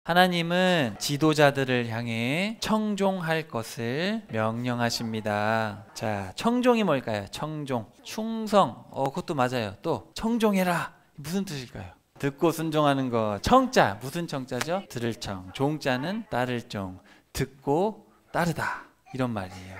하나님은 지도자들을 향해 청종할 것을 명령하십니다. 자, 청종이 뭘까요? 청종, 충성. 그것도 맞아요. 또 청종해라. 무슨 뜻일까요? 듣고 순종하는 거. 청자, 무슨 청자죠? 들을 청. 종자는 따를 종. 듣고 따르다. 이런 말이에요.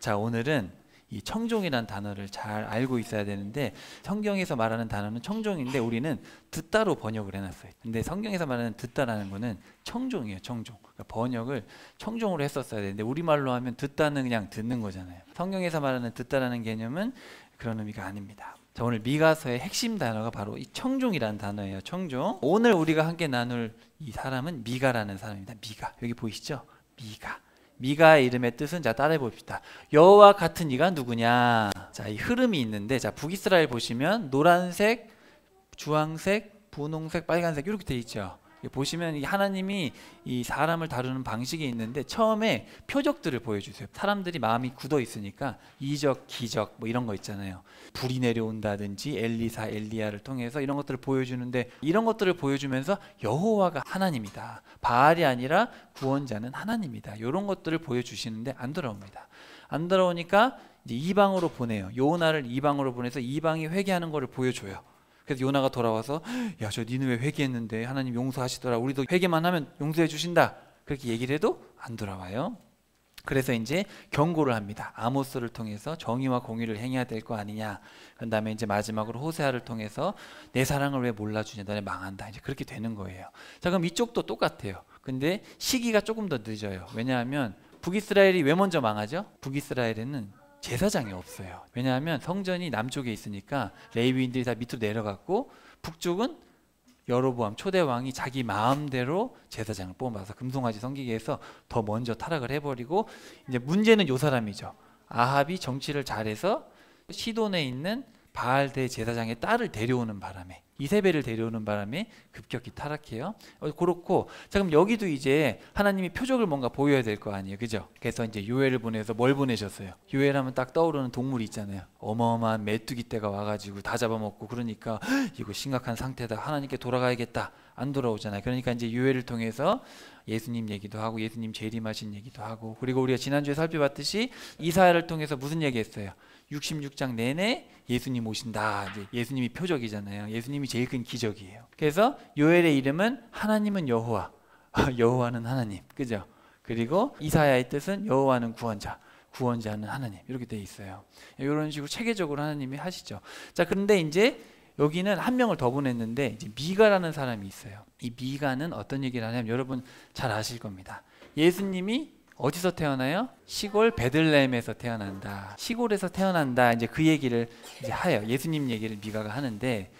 자, 오늘은 이 청종이라는 단어를 잘 알고 있어야 되는데, 성경에서 말하는 단어는 청종인데 우리는 듣다로 번역을 해놨어요. 근데 성경에서 말하는 듣다라는 거는 청종이에요. 청종. 그러니까 번역을 청종으로 했었어야 되는데 우리말로 하면 듣다는 그냥 듣는 거잖아요. 성경에서 말하는 듣다라는 개념은 그런 의미가 아닙니다. 자, 오늘 미가서의 핵심 단어가 바로 이 청종이라는 단어예요. 청종. 오늘 우리가 함께 나눌 이 사람은 미가라는 사람입니다. 미가. 여기 보이시죠? 미가. 미가의 이름의 뜻은, 자, 따라해 봅시다. 여호와 같은 이가 누구냐? 자, 이 흐름이 있는데, 자, 북이스라엘 보시면 노란색, 주황색, 분홍색, 빨간색 이렇게 돼 있죠. 보시면 하나님이 이 사람을 다루는 방식이 있는데 처음에 표적들을 보여주세요. 사람들이 마음이 굳어 있으니까 이적, 기적 뭐 이런 거 있잖아요. 불이 내려온다든지 엘리사, 엘리야를 통해서 이런 것들을 보여주는데, 이런 것들을 보여주면서 여호와가 하나님이다, 바알이 아니라 구원자는 하나님이다, 이런 것들을 보여주시는데 안 돌아옵니다. 안 돌아오니까 이제 이방으로 보내요. 요나를 이방으로 보내서 이방이 회개하는 것을 보여줘요. 그래서 요나가 돌아와서, 야, 저 니느웨 회개했는데 하나님 용서하시더라, 우리도 회개만 하면 용서해 주신다, 그렇게 얘기를 해도 안 돌아와요. 그래서 이제 경고를 합니다. 아모스를 통해서 정의와 공의를 행해야 될 거 아니냐. 그 다음에 이제 마지막으로 호세아를 통해서 내 사랑을 왜 몰라주냐, 너네 망한다, 이제 그렇게 되는 거예요. 자, 그럼 이쪽도 똑같아요. 근데 시기가 조금 더 늦어요. 왜냐하면 북이스라엘이 왜 먼저 망하죠? 북이스라엘에는 제사장이 없어요. 왜냐하면 성전이 남쪽에 있으니까 레위인들이 다 밑으로 내려갔고, 북쪽은 여로보암 초대 왕이 자기 마음대로 제사장을 뽑아서 금송아지 섬기게 해서 더 먼저 타락을 해버리고, 이제 문제는 요 사람이죠. 아합이 정치를 잘해서 시돈에 있는 바알 대 제사장의 딸을 데려오는 바람에, 이세벨을 데려오는 바람에 급격히 타락해요. 그렇고, 자, 그럼 여기도 이제 하나님이 표적을 뭔가 보여야 될 거 아니에요, 그죠? 그래서 이제 요엘을 보내서 뭘 보내셨어요? 요엘 하면 딱 떠오르는 동물이 있잖아요. 어마어마한 메뚜기 떼가 와가지고 다 잡아먹고, 그러니까 이거 심각한 상태다, 하나님께 돌아가야겠다. 안 돌아오잖아요. 그러니까 이제 요엘을 통해서 예수님 얘기도 하고, 예수님 재림하신 얘기도 하고, 그리고 우리가 지난주에 살펴봤듯이 이사야를 통해서 무슨 얘기했어요? 66장 내내 예수님 오신다. 이제 예수님이 표적이잖아요. 예수님이 제일 큰 기적이에요. 그래서 요엘의 이름은 하나님은 여호와, 여호와는 하나님, 그죠? 그리고 이사야의 뜻은 여호와는 구원자, 구원자는 하나님, 이렇게 돼 있어요. 이런 식으로 체계적으로 하나님이 하시죠. 자, 그런데 이제 여기는 한 명을 더 보냈는데, 이제 미가라는 사람이 있어요. 이 미가는 어떤 얘기를 하냐면, 여러분 잘 아실 겁니다. 예수님이 어디서 태어나요? 시골 베들레헴에서 태어난다. 시골에서 태어난다. 이제 그 얘기를 이제 해요. 예수님 얘기를 미가가 하는데,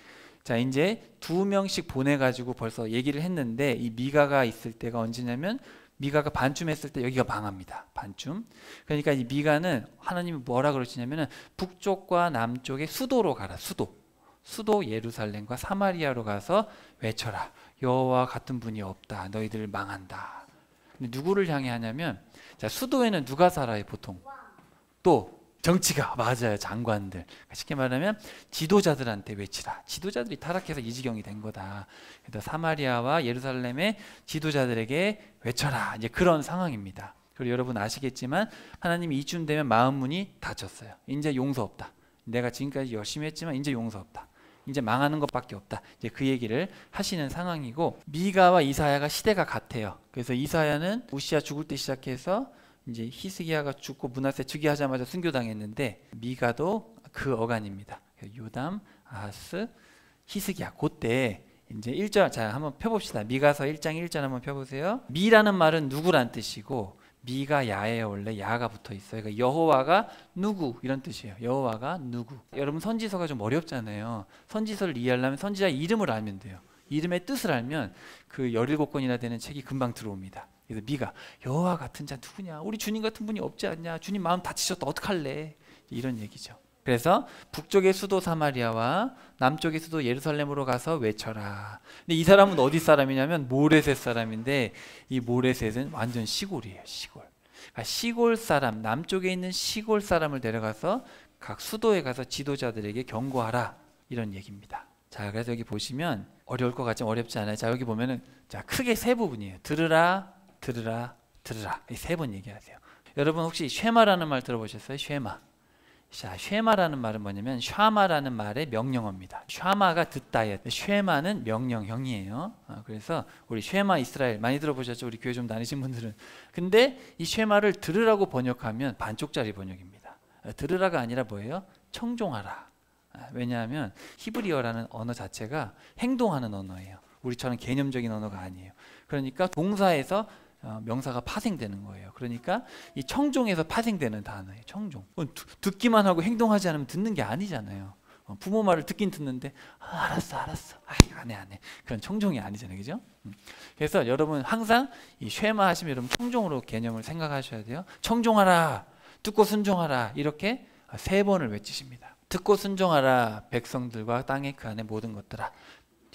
자, 이제 2명씩 보내가지고 벌써 얘기를 했는데, 이 미가가 있을 때가 언제냐면, 미가가 반쯤 했을 때 여기가 망합니다. 반쯤. 그러니까 이 미가는 하나님이 뭐라 그러시냐면은, 북쪽과 남쪽의 수도로 가라. 수도 예루살렘과 사마리아로 가서 외쳐라. 여호와 같은 분이 없다. 너희들 망한다. 근데 누구를 향해 하냐면, 자, 수도에는 누가 살아요, 보통? 또 정치가, 맞아요, 장관들. 쉽게 말하면 지도자들한테 외치라. 지도자들이 타락해서 이 지경이 된 거다. 그래서 사마리아와 예루살렘의 지도자들에게 외쳐라. 이제 그런 상황입니다. 그리고 여러분 아시겠지만 하나님이 이쯤 되면 마음 문이 닫혔어요. 이제 용서 없다. 내가 지금까지 열심히 했지만 이제 용서 없다. 이제 망하는 것밖에 없다. 이제 그 얘기를 하시는 상황이고, 미가와 이사야가 시대가 같아요. 그래서 이사야는 우시야 죽을 때 시작해서 이제 히스기야가 죽고 므낫세 즉위하자마자 순교당했는데, 미가도 그 어간입니다. 요담, 아하스, 히스기야. 그때 이제 1절, 자, 한번 펴봅시다. 미가서 1장 1절 한번 펴보세요. 미라는 말은 누구란 뜻이고, 미가 야에 원래 야가 붙어 있어요. 그러니까 여호와가 누구, 이런 뜻이에요. 여호와가 누구. 여러분 선지서가 좀 어렵잖아요. 선지서를 이해하려면 선지자의 이름을 알면 돼요. 이름의 뜻을 알면 그 17권이나 되는 책이 금방 들어옵니다. 그래서 미가, 여호와 같은 자 누구냐? 우리 주님 같은 분이 없지 않냐? 주님 마음 다치셨다, 어떡할래? 이런 얘기죠. 그래서 북쪽의 수도 사마리아와 남쪽의 수도 예루살렘으로 가서 외쳐라. 근데 이 사람은 어디 사람이냐면 모레셋 사람인데, 이 모레셋은 완전 시골이에요. 시골. 그러니까 시골 사람, 남쪽에 있는 시골 사람을 데려가서 각 수도에 가서 지도자들에게 경고하라, 이런 얘기입니다. 자, 그래서 여기 보시면 어려울 것 같지만 어렵지 않아요. 자, 여기 보면은 자, 크게 세 부분이에요. 들으라, 들으라, 들으라. 이 세 번 얘기하세요. 여러분 혹시 쉐마라는 말 들어보셨어요? 쉐마. 자, 쉐마라는 말은 뭐냐면 샤마라는 말의 명령어입니다. 샤마가 듣다예요. 쉐마는 명령형이에요. 그래서 우리 쉐마 이스라엘 많이 들어보셨죠? 우리 교회 좀 다니신 분들은. 근데 이 쉐마를 들으라고 번역하면 반쪽짜리 번역입니다. 들으라가 아니라 뭐예요? 청종하라. 왜냐하면 히브리어라는 언어 자체가 행동하는 언어예요. 우리처럼 개념적인 언어가 아니에요. 그러니까 동사에서 명사가 파생되는 거예요. 그러니까 이 청종에서 파생되는 단어예요. 청종. 듣기만 하고 행동하지 않으면 듣는 게 아니잖아요. 부모 말을 듣긴 듣는데 알았어 안 해. 그런 청종이 아니잖아요. 그죠? 그래서 여러분 항상 이 쉐마 하시면 여러분 청종으로 개념을 생각하셔야 돼요. 청종하라, 듣고 순종하라, 이렇게 세 번을 외치십니다. 듣고 순종하라 백성들과 땅의 그 안에 모든 것들아.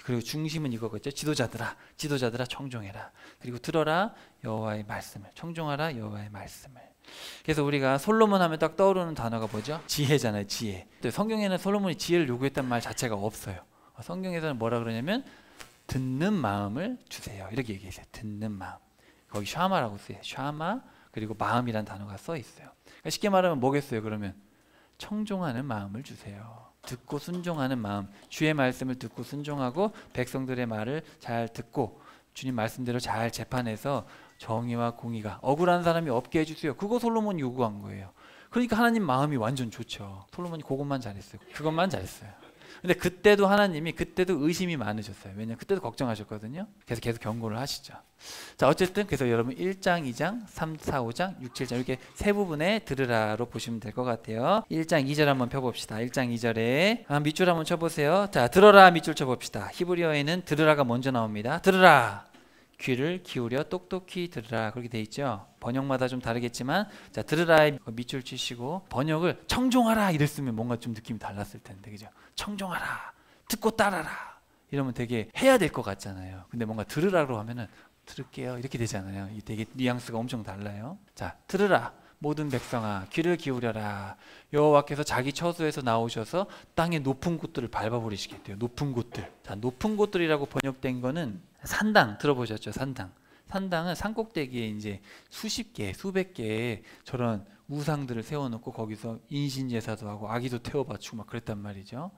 그리고 중심은 이거겠죠. 지도자들아 청종해라. 그리고 들어라 여호와의 말씀을. 청종하라 여호와의 말씀을. 그래서 우리가 솔로몬 하면 딱 떠오르는 단어가 뭐죠? 지혜잖아요. 지혜. 성경에는 솔로몬이 지혜를 요구했단 말 자체가 없어요. 성경에서는 뭐라 그러냐면 듣는 마음을 주세요. 이렇게 얘기했어요. 듣는 마음. 거기 샤마라고 써요. 샤마 그리고 마음이란 단어가 써 있어요. 그러니까 쉽게 말하면 뭐겠어요? 그러면 청종하는 마음을 주세요. 듣고 순종하는 마음. 주의 말씀을 듣고 순종하고 백성들의 말을 잘 듣고 주님 말씀대로 잘 재판해서 정의와 공의가 억울한 사람이 없게 해주세요. 그거 솔로몬이 요구한 거예요. 그러니까 하나님 마음이 완전 좋죠. 솔로몬이 그것만 잘했어요. 그것만 잘했어요. 근데 그때도 하나님이 그때도 의심이 많으셨어요. 왜냐면 그때도 걱정하셨거든요. 그래서 계속 경고를 하시죠. 자, 어쨌든 그래서 여러분 1장, 2장, 3, 4, 5장, 6, 7장 이렇게 세 부분에 들으라로 보시면 될 것 같아요. 1장 2절 한번 펴봅시다. 1장 2절에 밑줄 한번 쳐보세요. 자, 들어라 밑줄 쳐봅시다. 히브리어에는 들으라가 먼저 나옵니다. 들으라. 귀를 기울여 똑똑히 들으라. 그렇게 돼 있죠. 번역마다 좀 다르겠지만 자, 들으라에 밑줄 치시고 번역을 청종하라 이랬으면 뭔가 좀 느낌이 달랐을 텐데 그죠? 청종하라. 듣고 따라라. 이러면 되게 해야 될 것 같잖아요. 근데 뭔가 들으라고 하면은 들을게요 이렇게 되잖아요. 이 되게 뉘앙스가 엄청 달라요. 자, 들으라. 모든 백성아 귀를 기울여라. 여호와께서 자기 처소에서 나오셔서 땅의 높은 곳들을 밟아버리시겠대요. 높은 곳들. 자, 높은 곳들이라고 번역된 거는 산당 들어보셨죠? 산당은 산꼭대기에 이제 수십 개, 수백 개의 저런 우상들을 세워놓고 거기서 인신제사도 하고 아기도 태워바치고 막 그랬단 말이죠.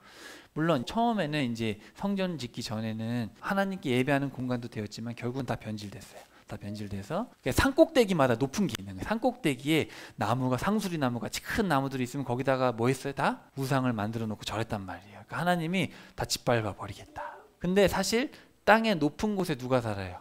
물론 처음에는 이제 성전 짓기 전에는 하나님께 예배하는 공간도 되었지만 결국은 다 변질됐어요. 다 변질돼서 산꼭대기마다 높은 게 있는 거예요. 산꼭대기에 나무가 상수리 나무같이 큰 나무들이 있으면 거기다가 뭐 했어요? 다 우상을 만들어 놓고 절했단 말이에요. 그러니까 하나님이 다 짓밟아 버리겠다. 근데 사실 땅의 높은 곳에 누가 살아요?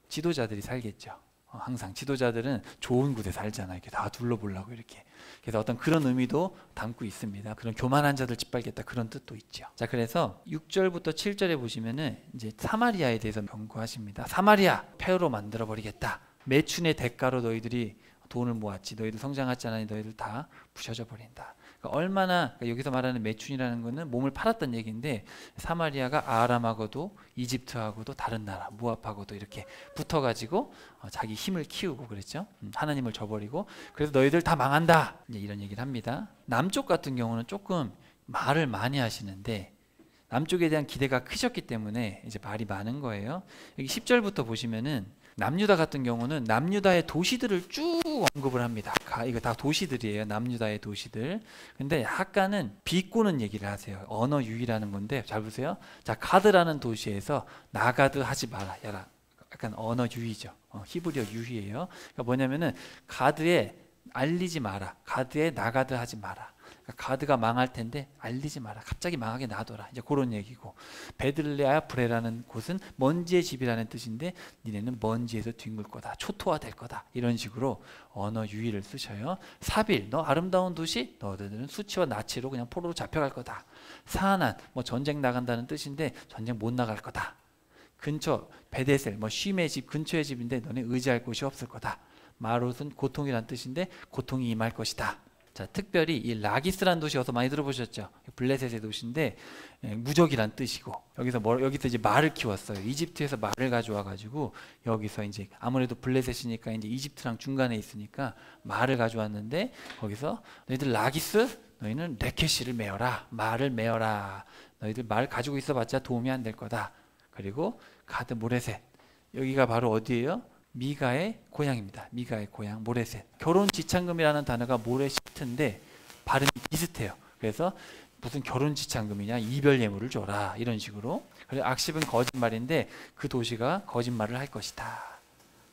지도자들이 살겠죠. 항상 지도자들은 좋은 곳에 살잖아요. 이렇게 다 둘러보려고 이렇게. 그래서 어떤 그런 의미도 담고 있습니다. 그런 교만한 자들 짓밟겠다 그런 뜻도 있죠. 자, 그래서 6절부터 7절에 보시면은 이제 사마리아에 대해서 경고하십니다. 사마리아 폐허로 만들어 버리겠다. 매춘의 대가로 너희들이 돈을 모았지. 너희들 성장하지 않으니 너희들 다 부셔져 버린다. 그러니까 얼마나 여기서 말하는 매춘이라는 것은 몸을 팔았던 얘기인데 사마리아가 아람하고도 이집트하고도 다른 나라 모압하고도 이렇게 붙어가지고 자기 힘을 키우고 그랬죠. 하나님을 저버리고 그래서 너희들 다 망한다 이제 이런 얘기를 합니다. 남쪽 같은 경우는 조금 말을 많이 하시는데 남쪽에 대한 기대가 크셨기 때문에 이제 말이 많은 거예요. 여기 10절부터 보시면은 남유다 같은 경우는 남유다의 도시들을 쭉 언급을 합니다. 이거 다 도시들이에요. 남유다의 도시들. 근데 약간은 비꼬는 얘기를 하세요. 언어 유희라는 건데 잘 보세요. 자, 가드라는 도시에서 나가드 하지 마라. 야라. 약간 언어 유희죠. 히브리어 유희예요. 그러니까 뭐냐면은 가드에 알리지 마라. 가드에 나가드 하지 마라. 가드가 망할 텐데 알리지 마라. 갑자기 망하게 놔둬라. 이제 그런 얘기고 베들레아 브레라는 곳은 먼지의 집이라는 뜻인데 니네는 먼지에서 뒹굴 거다. 초토화될 거다. 이런 식으로 언어 유희를 쓰셔요. 사빌 너 아름다운 도시 너희들은 수치와 나치로 그냥 포로로 잡혀갈 거다. 사난 뭐 전쟁 나간다는 뜻인데 전쟁 못 나갈 거다. 근처 베데셀 뭐 쉼의 집 근처의 집인데 너네 의지할 곳이 없을 거다. 마롯은 고통이란 뜻인데 고통이 임할 것이다. 자, 특별히 이 라기스라는 도시 어서 많이 들어보셨죠? 블레셋의 도시인데 무적이란 뜻이고 여기서 이제 말을 키웠어요. 이집트에서 말을 가져와 가지고 여기서 이제 아무래도 블레셋이니까 이제 이집트랑 중간에 있으니까 말을 가져왔는데 거기서 너희들 라기스 너희는 레케시를 메어라. 말을 메어라. 너희들 말 가지고 있어봤자 도움이 안 될 거다. 그리고 가드 모레셋. 여기가 바로 어디예요? 미가의 고향입니다. 미가의 고향 모레셋. 결혼 지참금이라는 단어가 모레시트인데 발음이 비슷해요. 그래서 무슨 결혼 지참금이냐, 이별 예물을 줘라, 이런 식으로. 그리고 악십은 거짓말인데 그 도시가 거짓말을 할 것이다.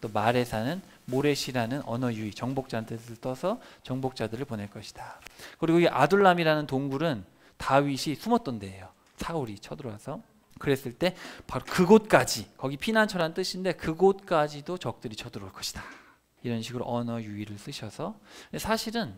또 말에 사는 모레시라는 언어 유의, 정복자한테 떠서 정복자들을 보낼 것이다. 그리고 이 아둘람이라는 동굴은 다윗이 숨었던 데예요. 사울이 쳐들어와서. 그랬을 때 바로 그곳까지, 거기 피난처라는 뜻인데 그곳까지도 적들이 쳐들어올 것이다. 이런 식으로 언어 유의를 쓰셔서, 사실은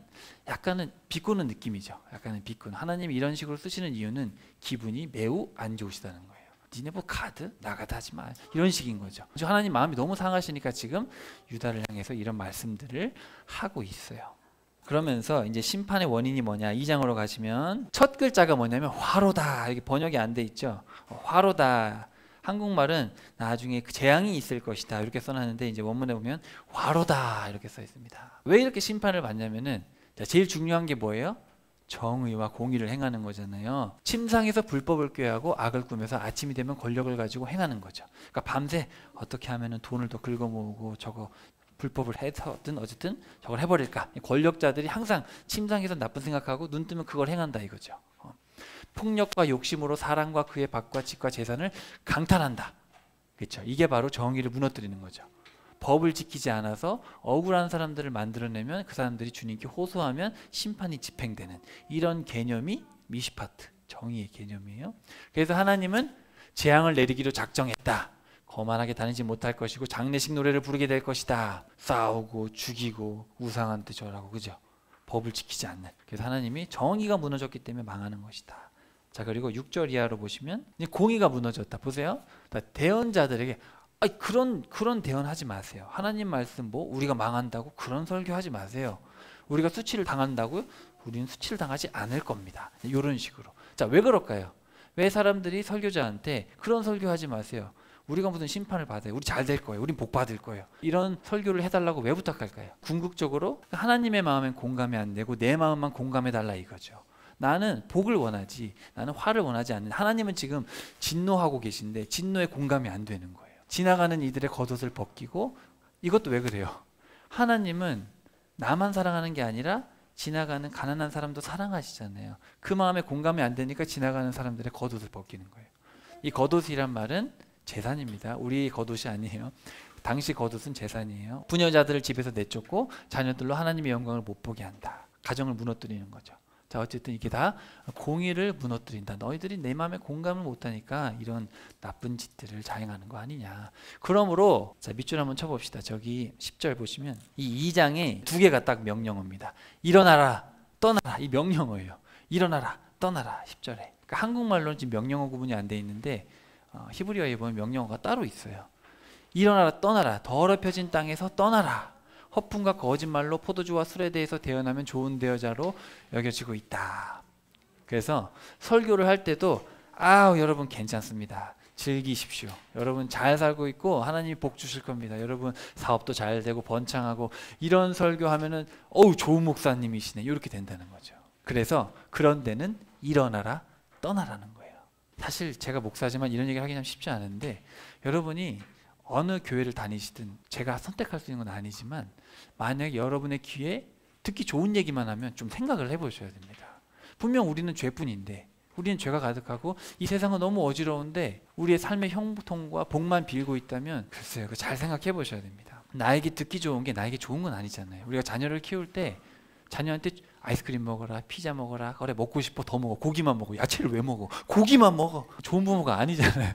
약간은 비꼬는 느낌이죠. 약간은 비꼬는. 하나님이 이런 식으로 쓰시는 이유는 기분이 매우 안 좋으시다는 거예요. 니네 뭐 가드? 나가다 하지 마. 이런 식인 거죠. 하나님 마음이 너무 상하시니까 지금 유다를 향해서 이런 말씀들을 하고 있어요. 그러면서 이제 심판의 원인이 뭐냐, 2장으로 가시면 첫 글자가 뭐냐면 화로다. 이게 번역이 안 돼 있죠. 화로다. 한국말은 나중에 그 재앙이 있을 것이다 이렇게 써놨는데 이제 원문에 보면 화로다 이렇게 써 있습니다. 왜 이렇게 심판을 받냐면은, 제일 중요한 게 뭐예요? 정의와 공의를 행하는 거잖아요. 침상에서 불법을 꾀하고 악을 꾸며서 아침이 되면 권력을 가지고 행하는 거죠. 그러니까 밤새 어떻게 하면은 돈을 더 긁어 모으고 저거 불법을 해서든 어쨌든 저걸 해버릴까. 권력자들이 항상 침상에서 나쁜 생각하고 눈 뜨면 그걸 행한다 이거죠. 폭력과 욕심으로 사람과 그의 밭과 집과 재산을 강탈한다. 그렇죠? 이게 바로 정의를 무너뜨리는 거죠. 법을 지키지 않아서 억울한 사람들을 만들어내면 그 사람들이 주님께 호소하면 심판이 집행되는 이런 개념이 미시파트, 정의의 개념이에요. 그래서 하나님은 재앙을 내리기로 작정했다. 거만하게 다니지 못할 것이고 장례식 노래를 부르게 될 것이다. 싸우고 죽이고 우상한테 절하고, 그죠? 법을 지키지 않는. 그래서 하나님이 정의가 무너졌기 때문에 망하는 것이다. 자, 그리고 6절 이하로 보시면 공의가 무너졌다. 보세요. 대언자들에게 그런 대언하지 마세요. 하나님 말씀 뭐 우리가 망한다고 그런 설교하지 마세요. 우리가 수치를 당한다고요? 우리는 수치를 당하지 않을 겁니다. 이런 식으로. 자, 왜 그럴까요? 왜 사람들이 설교자한테 그런 설교하지 마세요, 우리가 무슨 심판을 받아요, 우리 잘 될 거예요, 우린 복 받을 거예요, 이런 설교를 해달라고 왜 부탁할까요? 궁극적으로 하나님의 마음엔 공감이 안 되고 내 마음만 공감해 달라 이거죠. 나는 복을 원하지, 나는 화를 원하지 않는. 하나님은 지금 진노하고 계신데 진노에 공감이 안 되는 거예요. 지나가는 이들의 겉옷을 벗기고. 이것도 왜 그래요? 하나님은 나만 사랑하는 게 아니라 지나가는 가난한 사람도 사랑하시잖아요. 그 마음에 공감이 안 되니까 지나가는 사람들의 겉옷을 벗기는 거예요. 이 겉옷이란 말은 재산입니다. 우리 겉옷이 아니에요. 당시 겉옷은 재산이에요. 부녀자들을 집에서 내쫓고 자녀들로 하나님의 영광을 못 보게 한다. 가정을 무너뜨리는 거죠. 자, 어쨌든 이게 다 공의를 무너뜨린다. 너희들이 내 마음에 공감을 못하니까 이런 나쁜 짓들을 자행하는 거 아니냐. 그러므로 자, 밑줄 한번 쳐봅시다. 저기 10절 보시면 이 2장에 두 개가 딱 명령어입니다. 일어나라, 떠나라. 이 명령어예요. 일어나라, 떠나라. 10절에. 그러니까 한국말로는 지금 명령어 구분이 안 돼 있는데 히브리어에 보면 명령어가 따로 있어요. 일어나라, 떠나라. 더럽혀진 땅에서 떠나라. 허풍과 거짓말로 포도주와 술에 대해서 대언하면 좋은 대여자로 여겨지고 있다. 그래서 설교를 할 때도 여러분 괜찮습니다. 즐기십시오. 여러분 잘 살고 있고 하나님이 복 주실 겁니다. 여러분 사업도 잘 되고 번창하고, 이런 설교하면은 좋은 목사님이시네, 이렇게 된다는 거죠. 그래서 그런 데는 일어나라, 떠나라는 거예요. 사실 제가 목사지만 이런 얘기를 하긴 참 쉽지 않은데, 여러분이 어느 교회를 다니시든 제가 선택할 수 있는 건 아니지만 만약에 여러분의 귀에 듣기 좋은 얘기만 하면 좀 생각을 해보셔야 됩니다. 분명 우리는 죄뿐인데, 우리는 죄가 가득하고 이 세상은 너무 어지러운데 우리의 삶의 형통과 복만 빌고 있다면 글쎄요, 잘 생각해 보셔야 됩니다. 나에게 듣기 좋은 게 나에게 좋은 건 아니잖아요. 우리가 자녀를 키울 때 자녀한테 아이스크림 먹어라, 피자 먹어라, 그래 먹고 싶어 더 먹어, 고기만 먹어, 야채를 왜 먹어, 고기만 먹어. 좋은 부모가 아니잖아요.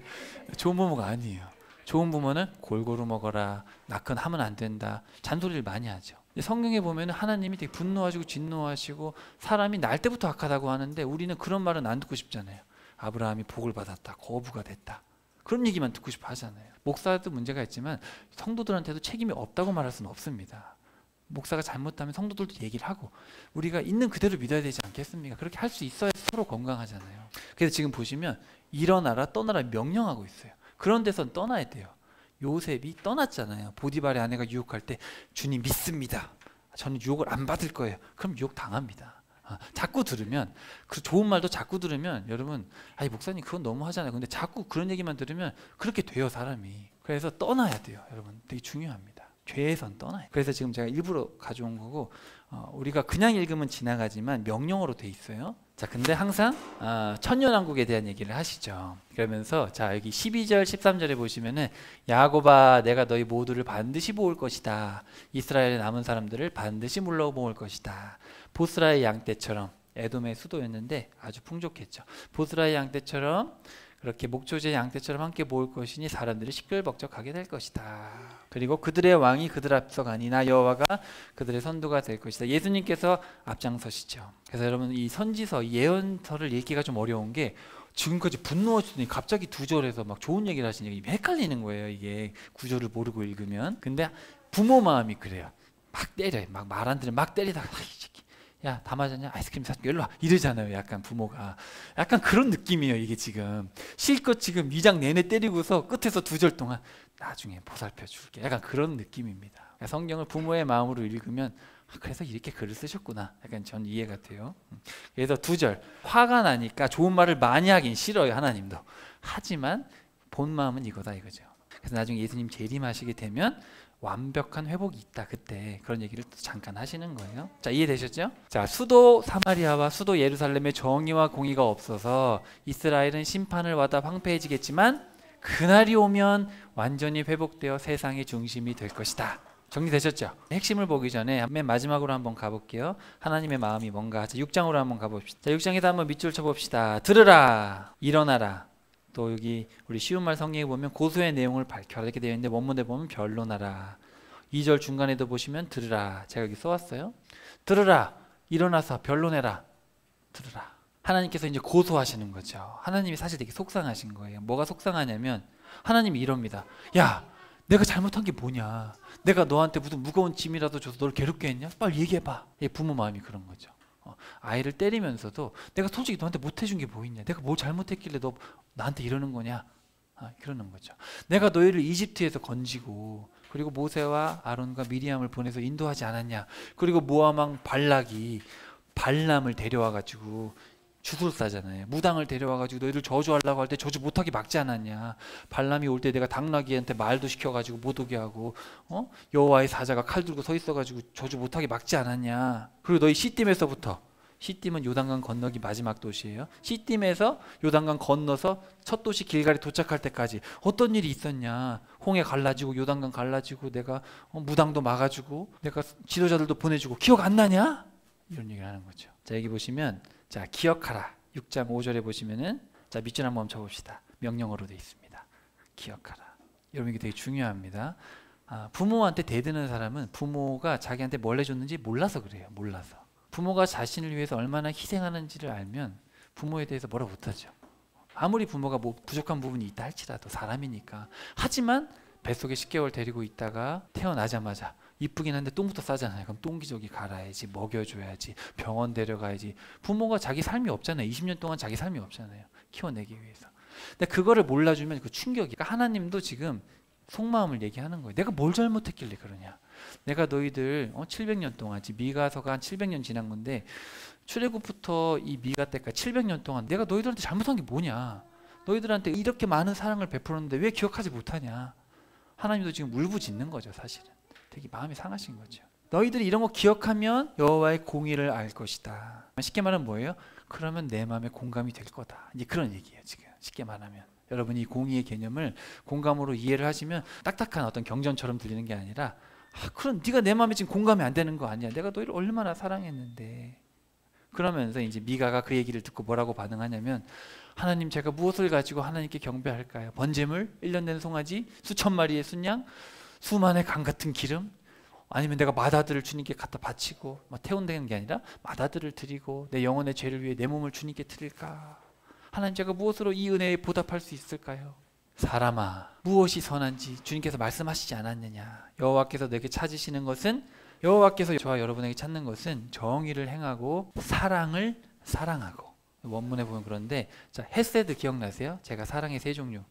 좋은 부모가 아니에요. 좋은 부모는 골고루 먹어라, 낙헌 하면 안 된다, 잔소리를 많이 하죠. 성경에 보면 하나님이 되게 분노하시고 진노하시고 사람이 날 때부터 악하다고 하는데 우리는 그런 말은 안 듣고 싶잖아요. 아브라함이 복을 받았다, 거부가 됐다, 그런 얘기만 듣고 싶어 하잖아요. 목사도 문제가 있지만 성도들한테도 책임이 없다고 말할 수는 없습니다. 목사가 잘못하면 성도들도 얘기를 하고 우리가 있는 그대로 믿어야 되지 않겠습니까? 그렇게 할 수 있어야 서로 건강하잖아요. 그래서 지금 보시면 일어나라, 떠나라 명령하고 있어요. 그런 데선 떠나야 돼요. 요셉이 떠났잖아요. 보디발의 아내가 유혹할 때 주님 믿습니다, 저는 유혹을 안 받을 거예요. 그럼 유혹 당합니다. 자꾸 들으면 그 좋은 말도 자꾸 들으면 여러분 아니 목사님 그건 너무 하잖아요. 근데 자꾸 그런 얘기만 들으면 그렇게 돼요 사람이. 그래서 떠나야 돼요 여러분. 되게 중요합니다. 죄에선 떠나요. 그래서 지금 제가 일부러 가져온 거고 우리가 그냥 읽으면 지나가지만 명령어로 돼 있어요. 자 근데 항상 천년왕국에 대한 얘기를 하시죠. 그러면서 자 여기 12절 13절에 보시면은 야곱아 내가 너희 모두를 반드시 모을 것이다. 이스라엘의 남은 사람들을 반드시 물러 모을 것이다. 보스라의 양떼처럼 에돔의 수도였는데 아주 풍족했죠. 보스라의 양떼처럼 그렇게 목조제 양떼처럼 함께 모을 것이니 사람들이 시끌벅적하게 될 것이다. 그리고 그들의 왕이 그들 앞서 가니 나 여호와가 그들의 선두가 될 것이다. 예수님께서 앞장서시죠. 그래서 여러분 이 선지서 이 예언서를 읽기가 좀 어려운 게 지금까지 분노하시더니 갑자기 두 절에서 막 좋은 얘기를 하시니까 헷갈리는 거예요. 이게 구절을 모르고 읽으면. 근데 부모 마음이 그래요. 막 때려요. 막 말 안 들으면 막 때리다가 야 다 맞았냐? 아이스크림 사줄게 일로 와 이러잖아요. 약간 부모가 약간 그런 느낌이에요. 이게 지금 실컷 지금 2장 내내 때리고서 끝에서 두 절 동안 나중에 보살펴 줄게 약간 그런 느낌입니다. 성경을 부모의 마음으로 읽으면 그래서 이렇게 글을 쓰셨구나 약간 전 이해가 돼요. 그래서 두 절 화가 나니까 좋은 말을 많이 하긴 싫어요. 하나님도. 하지만 본 마음은 이거다 이거죠. 그래서 나중에 예수님 재림하시게 되면 완벽한 회복이 있다. 그때 그런 얘기를 또 잠깐 하시는 거예요. 자 이해되셨죠? 자 수도 사마리아와 수도 예루살렘에 정의와 공의가 없어서 이스라엘은 심판을 받아 황폐해지겠지만 그날이 오면 완전히 회복되어 세상의 중심이 될 것이다. 정리되셨죠? 핵심을 보기 전에 맨 마지막으로 한번 가볼게요. 하나님의 마음이 뭔가. 자 6장으로 한번 가봅시다. 자 6장에서 한번 밑줄 쳐봅시다. 들으라 일어나라. 또 여기 우리 쉬운 말 성경에 보면 고소의 내용을 밝혀라 이렇게 되어 있는데 원문에 보면 변론하라. 2절 중간에도 보시면 들으라. 제가 여기 써왔어요. 들으라 일어나서 변론해라. 들으라. 하나님께서 이제 고소하시는 거죠. 하나님이 사실 되게 속상하신 거예요. 뭐가 속상하냐면 하나님이 이럽니다. 야 내가 잘못한 게 뭐냐. 내가 너한테 무슨 무거운 짐이라도 줘서 너를 괴롭게 했냐. 빨리 얘기해봐. 부모 마음이 그런 거죠. 아이를 때리면서도 내가 솔직히 너한테 못해준 게 뭐 있냐. 내가 뭘 잘못했길래 너 나한테 이러는 거냐. 그러는 거죠. 내가 너희를 이집트에서 건지고 그리고 모세와 아론과 미리암을 보내서 인도하지 않았냐. 그리고 모압 왕 발락이 발람을 데려와가지고 주술사잖아요. 무당을 데려와가지고 너희들 저주하려고 할 때 저주 못하게 막지 않았냐. 발람이 올 때 내가 당나귀한테 말도 시켜가지고 못 오게 하고 여호와의 사자가 칼 들고 서 있어가지고 저주 못하게 막지 않았냐. 그리고 너희 시딤에서부터 시딤은 요단강 건너기 마지막 도시예요. 시딤에서 요단강 건너서 첫 도시 길갈에 도착할 때까지 어떤 일이 있었냐. 홍해 갈라지고 요단강 갈라지고 내가 무당도 막아주고 내가 지도자들도 보내주고 기억 안 나냐? 이런 얘기를 하는 거죠. 자 여기 보시면 자 기억하라 6장 5절에 보시면은 자 밑줄 한번 쳐봅시다. 명령어로 되어 있습니다. 기억하라. 여러분 이게 되게 중요합니다. 부모한테 대드는 사람은 부모가 자기한테 뭘 해줬는지 몰라서 그래요. 몰라서. 부모가 자신을 위해서 얼마나 희생하는지를 알면 부모에 대해서 뭐라 못하죠. 아무리 부모가 뭐 부족한 부분이 있다 할지라도 사람이니까. 하지만 뱃속에 10개월 데리고 있다가 태어나자마자 이쁘긴 한데 똥부터 싸잖아요. 그럼 똥기저귀 갈아야지, 먹여줘야지, 병원 데려가야지. 부모가 자기 삶이 없잖아요. 20년 동안 자기 삶이 없잖아요. 키워내기 위해서. 근데 그거를 몰라주면 그 충격이. 그러니까 하나님도 지금 속마음을 얘기하는 거예요. 내가 뭘 잘못했길래 그러냐. 내가 너희들 700년 동안 미가서가 한 700년 지난 건데 출애굽부터 이 미가 때까지 700년 동안 내가 너희들한테 잘못한 게 뭐냐. 너희들한테 이렇게 많은 사랑을 베풀었는데 왜 기억하지 못하냐. 하나님도 지금 울부짖는 거죠. 사실은. 되게 마음이 상하신 거죠. 너희들이 이런 거 기억하면 여호와의 공의를 알 것이다. 쉽게 말하면 뭐예요? 그러면 내 마음에 공감이 될 거다. 이제 그런 얘기예요. 지금 쉽게 말하면. 여러분이 이 공의의 개념을 공감으로 이해를 하시면 딱딱한 어떤 경전처럼 들리는 게 아니라 그럼 네가 내 마음에 지금 공감이 안 되는 거 아니야. 내가 너희를 얼마나 사랑했는데. 그러면서 이제 미가가 그 얘기를 듣고 뭐라고 반응하냐면 하나님 제가 무엇을 가지고 하나님께 경배할까요? 번제물, 1년 된 송아지, 수천 마리의 순양, 수만의 강 같은 기름, 아니면 내가 맏아들을 주님께 갖다 바치고 태운다는 게 아니라 맏아들을 드리고 내 영혼의 죄를 위해 내 몸을 주님께 드릴까? 하나님 제가 무엇으로 이 은혜에 보답할 수 있을까요? 사람아 무엇이 선한지 주님께서 말씀하시지 않았느냐. 여호와께서 내게 찾으시는 것은 여호와께서 저와 여러분에게 찾는 것은 정의를 행하고 사랑을 사랑하고. 원문에 보면 그런데 자 헤세드 기억나세요? 제가 사랑의 세 종류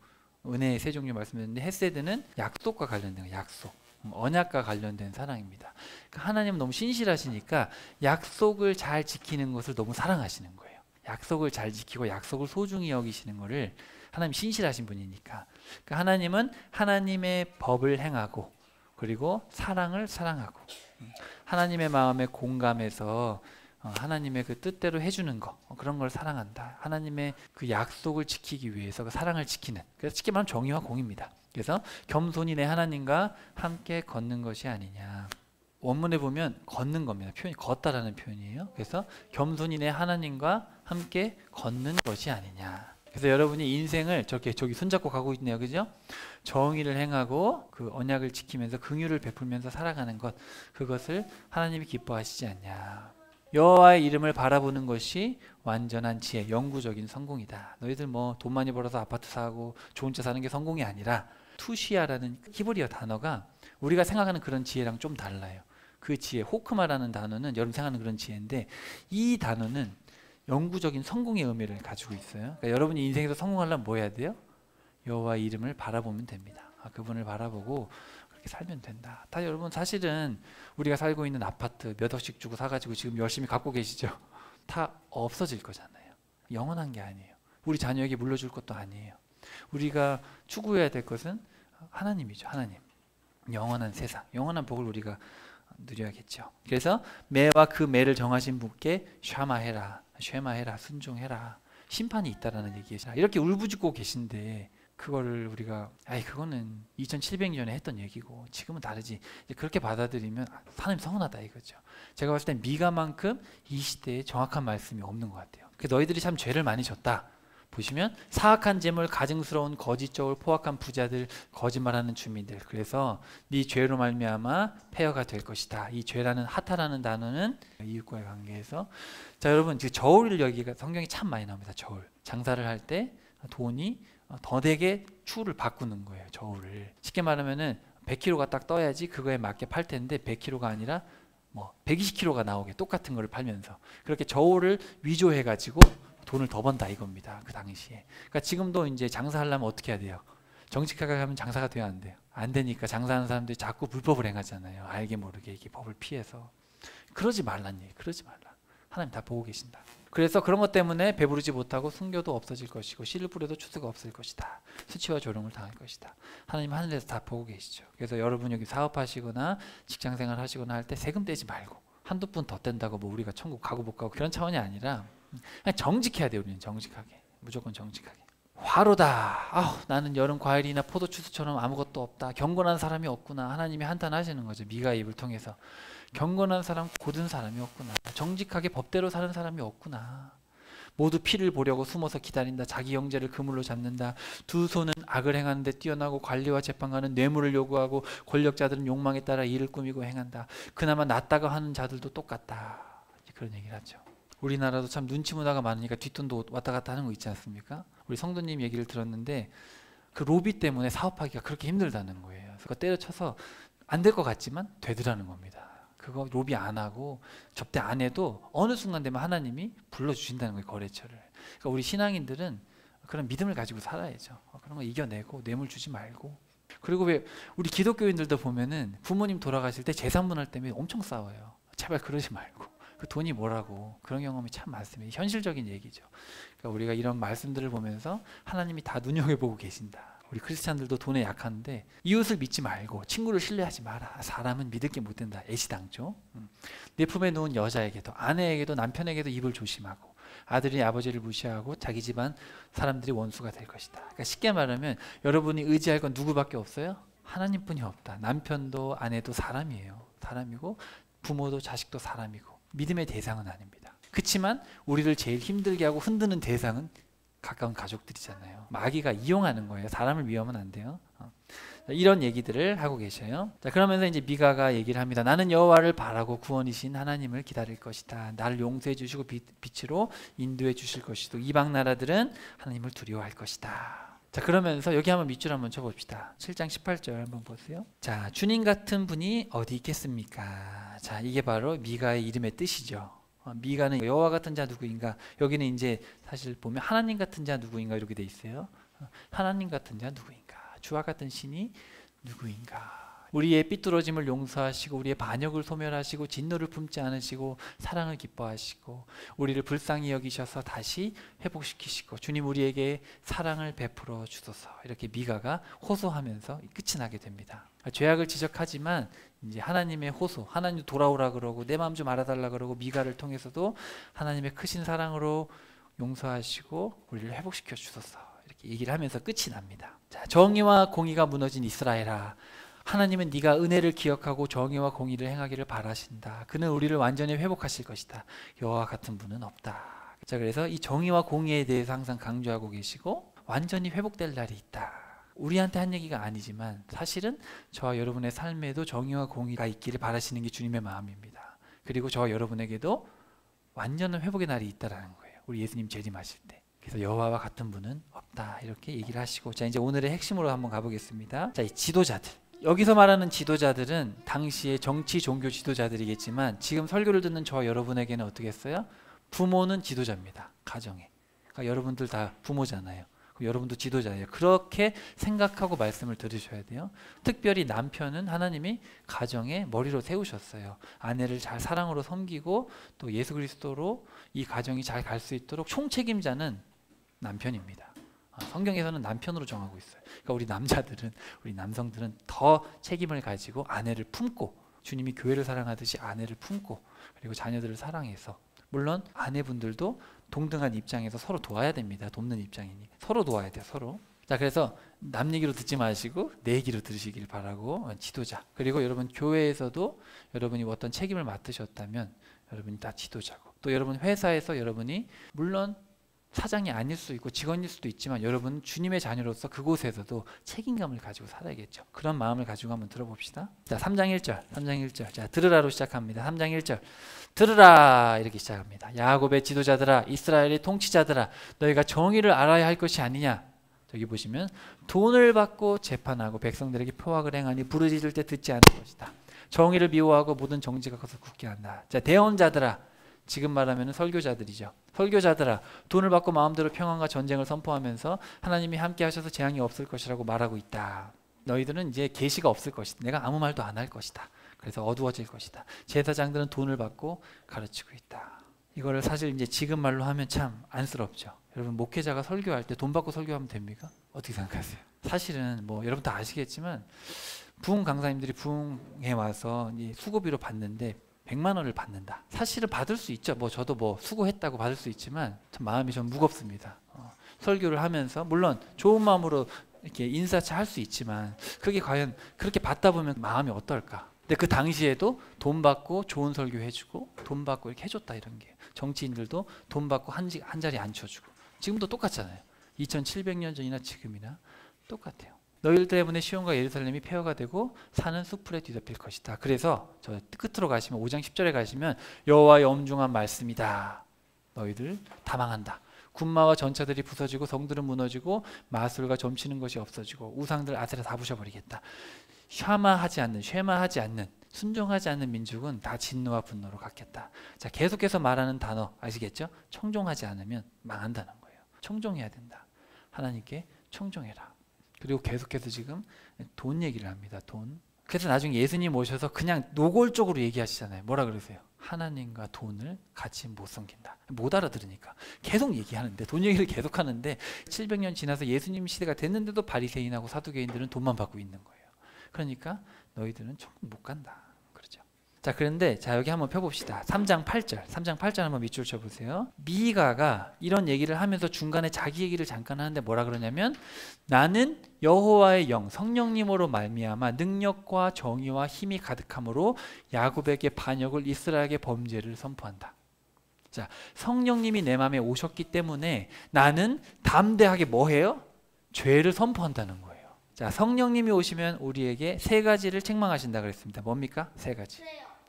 은혜의 세 종류 말씀드렸는데 헤세드는 약속과 관련된 거. 약속. 언약과 관련된 사랑입니다. 그러니까 하나님은 너무 신실하시니까 약속을 잘 지키는 것을 너무 사랑하시는 거예요. 약속을 잘 지키고 약속을 소중히 여기시는 것을 하나님 신실하신 분이니까. 그러니까 하나님은 하나님의 법을 행하고 그리고 사랑을 사랑하고 하나님의 마음에 공감해서 하나님의 그 뜻대로 해주는 거 그런 걸 사랑한다. 하나님의 그 약속을 지키기 위해서 그 사랑을 지키는, 그래서 쉽게 말하면 정의와 공입니다. 그래서 겸손히 내 하나님과 함께 걷는 것이 아니냐. 원문에 보면 걷는 겁니다. 표현이 걷다라는 표현이에요. 그래서 겸손히 내 하나님과 함께 걷는 것이 아니냐. 그래서 여러분이 인생을 저기 손잡고 가고 있네요. 그죠? 정의를 행하고 그 언약을 지키면서 긍휼을 베풀면서 살아가는 것, 그것을 하나님이 기뻐하시지 않냐. 여호와의 이름을 바라보는 것이 완전한 지혜, 영구적인 성공이다. 너희들 뭐 돈 많이 벌어서 아파트 사고 좋은 차 사는 게 성공이 아니라, 투시아라는 히브리어 단어가 우리가 생각하는 그런 지혜랑 좀 달라요. 그 지혜, 호크마라는 단어는 여러분 생각하는 그런 지혜인데, 이 단어는 영구적인 성공의 의미를 가지고 있어요. 그러니까 여러분이 인생에서 성공하려면 뭐 해야 돼요? 여호와의 이름을 바라보면 됩니다. 그분을 바라보고 그렇게 살면 된다. 다 여러분 사실은 우리가 살고 있는 아파트 몇 억씩 주고 사가지고 지금 열심히 갖고 계시죠? 다 없어질 거잖아요. 영원한 게 아니에요. 우리 자녀에게 물려줄 것도 아니에요. 우리가 추구해야 될 것은 하나님이죠. 하나님. 영원한 세상, 영원한 복을 우리가 누려야겠죠. 그래서 매와 그 매를 정하신 분께 샤마해라, 쉐마해라, 순종해라, 심판이 있다라는 얘기죠. 이렇게 울부짖고 계신데 그거를 우리가 그거는 2700년에 했던 얘기고 지금은 다르지, 이제 그렇게 받아들이면 하나님 서운하다 이거죠. 제가 봤을 땐 미가만큼 이 시대에 정확한 말씀이 없는 것 같아요. 너희들이 참 죄를 많이 졌다. 보시면 사악한 재물, 가증스러운 거짓적을 포악한 부자들, 거짓말하는 주민들, 그래서 네 죄로 말미암아 폐허가 될 것이다. 이 죄라는 하타라는 단어는 이웃과의 관계에서, 자 여러분, 저울 여기가 성경이 참 많이 나옵니다. 저울, 장사를 할 때 돈이 더 되게 추후를 바꾸는 거예요. 저울을 쉽게 말하면은 100kg가 딱 떠야지 그거에 맞게 팔 텐데 100kg가 아니라 뭐 120kg가 나오게 똑같은 거를 팔면서 그렇게 저울을 위조해 가지고 돈을 더 번다 이겁니다. 그 당시에. 그러니까 지금도 이제 장사하려면 어떻게 해야 돼요? 정직하게 하면 장사가 돼야 안 돼요. 안 되니까 장사하는 사람들이 자꾸 불법을 행하잖아요. 알게 모르게 이게 법을 피해서. 그러지 말란 얘기. 그러지 말라. 하나님 다 보고 계신다. 그래서 그런 것 때문에 배부르지 못하고 순교도 없어질 것이고 씨를 뿌려도 추수가 없을 것이다. 수치와 조롱을 당할 것이다. 하나님 하늘에서 다 보고 계시죠. 그래서 여러분 여기 사업하시거나 직장생활 하시거나 할 때 세금 떼지 말고 한두 푼 더 뗀다고 뭐 우리가 천국 가고 못 가고 그런 차원이 아니라 그냥 정직해야 돼요. 우리는 정직하게, 무조건 정직하게. 화로다. 나는 여름 과일이나 포도 주스처럼 아무것도 없다. 경건한 사람이 없구나. 하나님이 한탄하시는 거죠. 미가의 입을 통해서. 경건한 사람, 고든 사람이 없구나. 정직하게 법대로 사는 사람이 없구나. 모두 피를 보려고 숨어서 기다린다. 자기 형제를 그물로 잡는다. 두 손은 악을 행하는 데 뛰어나고 관리와 재판관은 뇌물을 요구하고 권력자들은 욕망에 따라 일을 꾸미고 행한다. 그나마 낫다고 하는 자들도 똑같다. 그런 얘기를 하죠. 우리나라도 참 눈치 문화가 많으니까 뒷돈도 왔다 갔다 하는 거 있지 않습니까? 우리 성도님 얘기를 들었는데 그 로비 때문에 사업하기가 그렇게 힘들다는 거예요. 그래서 그거 때려쳐서 안 될 것 같지만 되더라는 겁니다. 그거 로비 안 하고 접대 안 해도 어느 순간 되면 하나님이 불러주신다는 거예요. 거래처를. 그러니까 우리 신앙인들은 그런 믿음을 가지고 살아야죠. 그런 거 이겨내고 뇌물 주지 말고. 그리고 왜 우리 기독교인들도 보면은 부모님 돌아가실 때 재산 분할 때문에 엄청 싸워요. 제발 그러지 말고. 그 돈이 뭐라고. 그런 경험이 참 많습니다. 현실적인 얘기죠. 그러니까 우리가 이런 말씀들을 보면서 하나님이 다 눈여겨보고 계신다. 우리 크리스찬들도 돈에 약한데 이웃을 믿지 말고 친구를 신뢰하지 마라. 사람은 믿을 게 못 된다. 애시당초. 내 품에 누운 여자에게도, 아내에게도, 남편에게도 입을 조심하고, 아들이 아버지를 무시하고 자기 집안 사람들이 원수가 될 것이다. 그러니까 쉽게 말하면 여러분이 의지할 건 누구밖에 없어요? 하나님뿐이 없다. 남편도 아내도 사람이에요. 사람이고 부모도 자식도 사람이고 믿음의 대상은 아닙니다. 그렇지만 우리를 제일 힘들게 하고 흔드는 대상은 가까운 가족들이잖아요. 마귀가 이용하는 거예요. 사람을 위하면 안 돼요. 이런 얘기들을 하고 계셔요. 자, 그러면서 이제 미가가 얘기를 합니다. 나는 여호와를 바라고 구원이신 하나님을 기다릴 것이다. 나를 용서해 주시고 빛으로 인도해 주실 것이고 이방 나라들은 하나님을 두려워할 것이다. 자, 그러면서 여기 한번 밑줄 한번 쳐봅시다. 7장 18절 한번 보세요. 자, 주님 같은 분이 어디 있겠습니까? 자, 이게 바로 미가의 이름의 뜻이죠. 미가는 여호와 같은 자 누구인가? 여기는 이제 사실 보면 하나님 같은 자 누구인가 이렇게 돼 있어요. 하나님 같은 자 누구인가? 주와 같은 신이 누구인가? 우리의 삐뚤어짐을 용서하시고 우리의 반역을 소멸하시고 진노를 품지 않으시고 사랑을 기뻐하시고 우리를 불쌍히 여기셔서 다시 회복시키시고 주님 우리에게 사랑을 베풀어 주소서. 이렇게 미가가 호소하면서 끝이 나게 됩니다. 죄악을 지적하지만 이제 하나님의 호소, 하나님 돌아오라 그러고 내 마음 좀 알아달라 그러고 미가를 통해서도 하나님의 크신 사랑으로 용서하시고 우리를 회복시켜 주소서. 이렇게 얘기를 하면서 끝이 납니다. 자, 정의와 공의가 무너진 이스라엘아, 하나님은 네가 은혜를 기억하고 정의와 공의를 행하기를 바라신다. 그는 우리를 완전히 회복하실 것이다. 여호와 같은 분은 없다. 자, 그래서 이 정의와 공의에 대해서 항상 강조하고 계시고 완전히 회복될 날이 있다. 우리한테 한 얘기가 아니지만 사실은 저와 여러분의 삶에도 정의와 공의가 있기를 바라시는 게 주님의 마음입니다. 그리고 저와 여러분에게도 완전한 회복의 날이 있다라는 거예요. 우리 예수님 재림하실 때. 그래서 여호와와 같은 분은 없다. 이렇게 얘기를 하시고, 자 이제 오늘의 핵심으로 한번 가보겠습니다. 자, 이 지도자들. 여기서 말하는 지도자들은 당시의 정치 종교 지도자들이겠지만 지금 설교를 듣는 저와 여러분에게는 어떻게 했어요? 부모는 지도자입니다. 가정에. 그러니까 여러분들 다 부모잖아요. 여러분도 지도자예요. 그렇게 생각하고 말씀을 들으셔야 돼요. 특별히 남편은 하나님이 가정의 머리로 세우셨어요. 아내를 잘 사랑으로 섬기고 또 예수 그리스도로 이 가정이 잘 갈 수 있도록 총책임자는 남편입니다. 성경에서는 남편으로 정하고 있어요. 그러니까 우리 남자들은, 우리 남성들은 더 책임을 가지고 아내를 품고 주님이 교회를 사랑하듯이 아내를 품고 그리고 자녀들을 사랑해서, 물론 아내분들도 동등한 입장에서 서로 도와야 됩니다. 돕는 입장이니 서로 도와야 돼요. 서로. 자, 그래서 남 얘기로 듣지 마시고 내 얘기로 들으시길 바라고, 지도자. 그리고 여러분 교회에서도 여러분이 어떤 책임을 맡으셨다면 여러분이 다 지도자고, 또 여러분 회사에서 여러분이 물론 사장이 아닐 수 있고 직원일 수도 있지만 여러분 주님의 자녀로서 그곳에서도 책임감을 가지고 살아야겠죠. 그런 마음을 가지고 한번 들어봅시다. 자, 3장 1절. 자, 들으라로 시작합니다. 3장 1절. 들으라 이렇게 시작합니다. 야곱의 지도자들아, 이스라엘의 통치자들아, 너희가 정의를 알아야 할 것이 아니냐. 여기 보시면 돈을 받고 재판하고 백성들에게 표확을 행하니 부르짖을 때 듣지 않을 것이다. 정의를 미워하고 모든 정직한 것을 굳게 한다. 자, 대언자들아, 지금 말하면 설교자들이죠. 설교자들아, 돈을 받고 마음대로 평안과 전쟁을 선포하면서 하나님이 함께 하셔서 재앙이 없을 것이라고 말하고 있다. 너희들은 이제 계시가 없을 것이다. 내가 아무 말도 안 할 것이다. 그래서 어두워질 것이다. 제사장들은 돈을 받고 가르치고 있다. 이거를 사실 이제 지금 말로 하면 참 안쓰럽죠. 여러분 목회자가 설교할 때 돈 받고 설교하면 됩니까? 어떻게 생각하세요? 사실은 뭐 여러분 다 아시겠지만 부흥 강사님들이 부흥에 와서 수고비로 받는데 100만 원을 받는다. 사실은 받을 수 있죠. 뭐 저도 뭐 수고했다고 받을 수 있지만 참 마음이 좀 무겁습니다. 설교를 하면서 물론 좋은 마음으로 이렇게 인사차 할 수 있지만 그게 과연 그렇게 받다 보면 마음이 어떨까? 근데 그 당시에도 돈 받고 좋은 설교 해주고 돈 받고 이렇게 해줬다. 이런 게 정치인들도 돈 받고 한 자리 앉혀주고, 지금도 똑같잖아요. 2700년 전이나 지금이나 똑같아요. 너희들 때문에 시온과 예루살렘이 폐허가 되고 산은 수풀에 뒤덮일 것이다. 그래서 저 끝으로 가시면 5장 10절에 가시면 여호와의 엄중한 말씀이다. 너희들 다 망한다. 군마와 전차들이 부서지고 성들은 무너지고 마술과 점치는 것이 없어지고 우상들 아세라 다 부셔버리겠다. 쉐마하지 않는 순종하지 않는 민족은 다 진노와 분노로 갖겠다. 자, 계속해서 말하는 단어 아시겠죠? 청종하지 않으면 망한다는 거예요. 청종해야 된다. 하나님께 청종해라. 그리고 계속해서 지금 돈 얘기를 합니다. 돈. 그래서 나중에 예수님 오셔서 그냥 노골적으로 얘기하시잖아요. 뭐라 그러세요? 하나님과 돈을 같이 못 섬긴다. 못 알아들으니까 계속 얘기하는데, 돈 얘기를 계속 하는데 700년 지나서 예수님 시대가 됐는데도 바리새인하고 사두개인들은 돈만 받고 있는 거예요. 그러니까 너희들은 천국 못 간다. 그렇죠. 자, 그런데 자 여기 한번 펴봅시다. 3장 8절 한번 밑줄 쳐보세요. 미가가 이런 얘기를 하면서 중간에 자기 얘기를 잠깐 하는데 뭐라 그러냐면, 나는 여호와의 영 성령님으로 말미암아 능력과 정의와 힘이 가득함으로 야곱에게 반역을 이스라엘에게 범죄를 선포한다. 자, 성령님이 내 마음에 오셨기 때문에 나는 담대하게 뭐 해요? 죄를 선포한다는 거예요. 자, 성령님이 오시면 우리에게 세 가지를 책망하신다 그랬습니다. 뭡니까? 세 가지.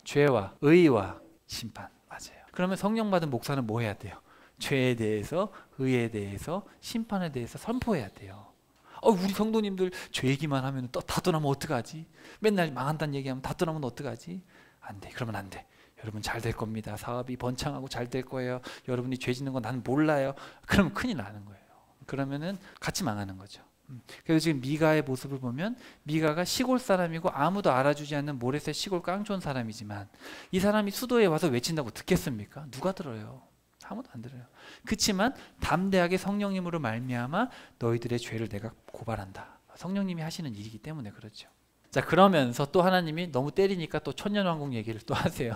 죄와 의와 심판. 맞아요. 그러면 성령 받은 목사는 뭐 해야 돼요? 죄에 대해서, 의에 대해서, 심판에 대해서 선포해야 돼요. 우리 성도님들 죄 얘기만 하면 다떠나면 어떡하지? 맨날 망한다는 얘기하면 다떠나면 어떡하지? 안 돼. 그러면 안 돼. 여러분 잘 될 겁니다. 사업이 번창하고 잘 될 거예요. 여러분이 죄 짓는 건 난 몰라요. 그러면 큰일 나는 거예요. 그러면은 같이 망하는 거죠. 그래서 지금 미가의 모습을 보면 미가가 시골 사람이고 아무도 알아주지 않는 모레셋 시골 깡촌 사람이지만 이 사람이 수도에 와서 외친다고 듣겠습니까? 누가 들어요? 아무도 안 들어요. 그렇지만 담대하게 성령님으로 말미암아 너희들의 죄를 내가 고발한다. 성령님이 하시는 일이기 때문에 그렇죠. 자, 그러면서 또 하나님이 너무 때리니까 또 천년왕국 얘기를 또 하세요.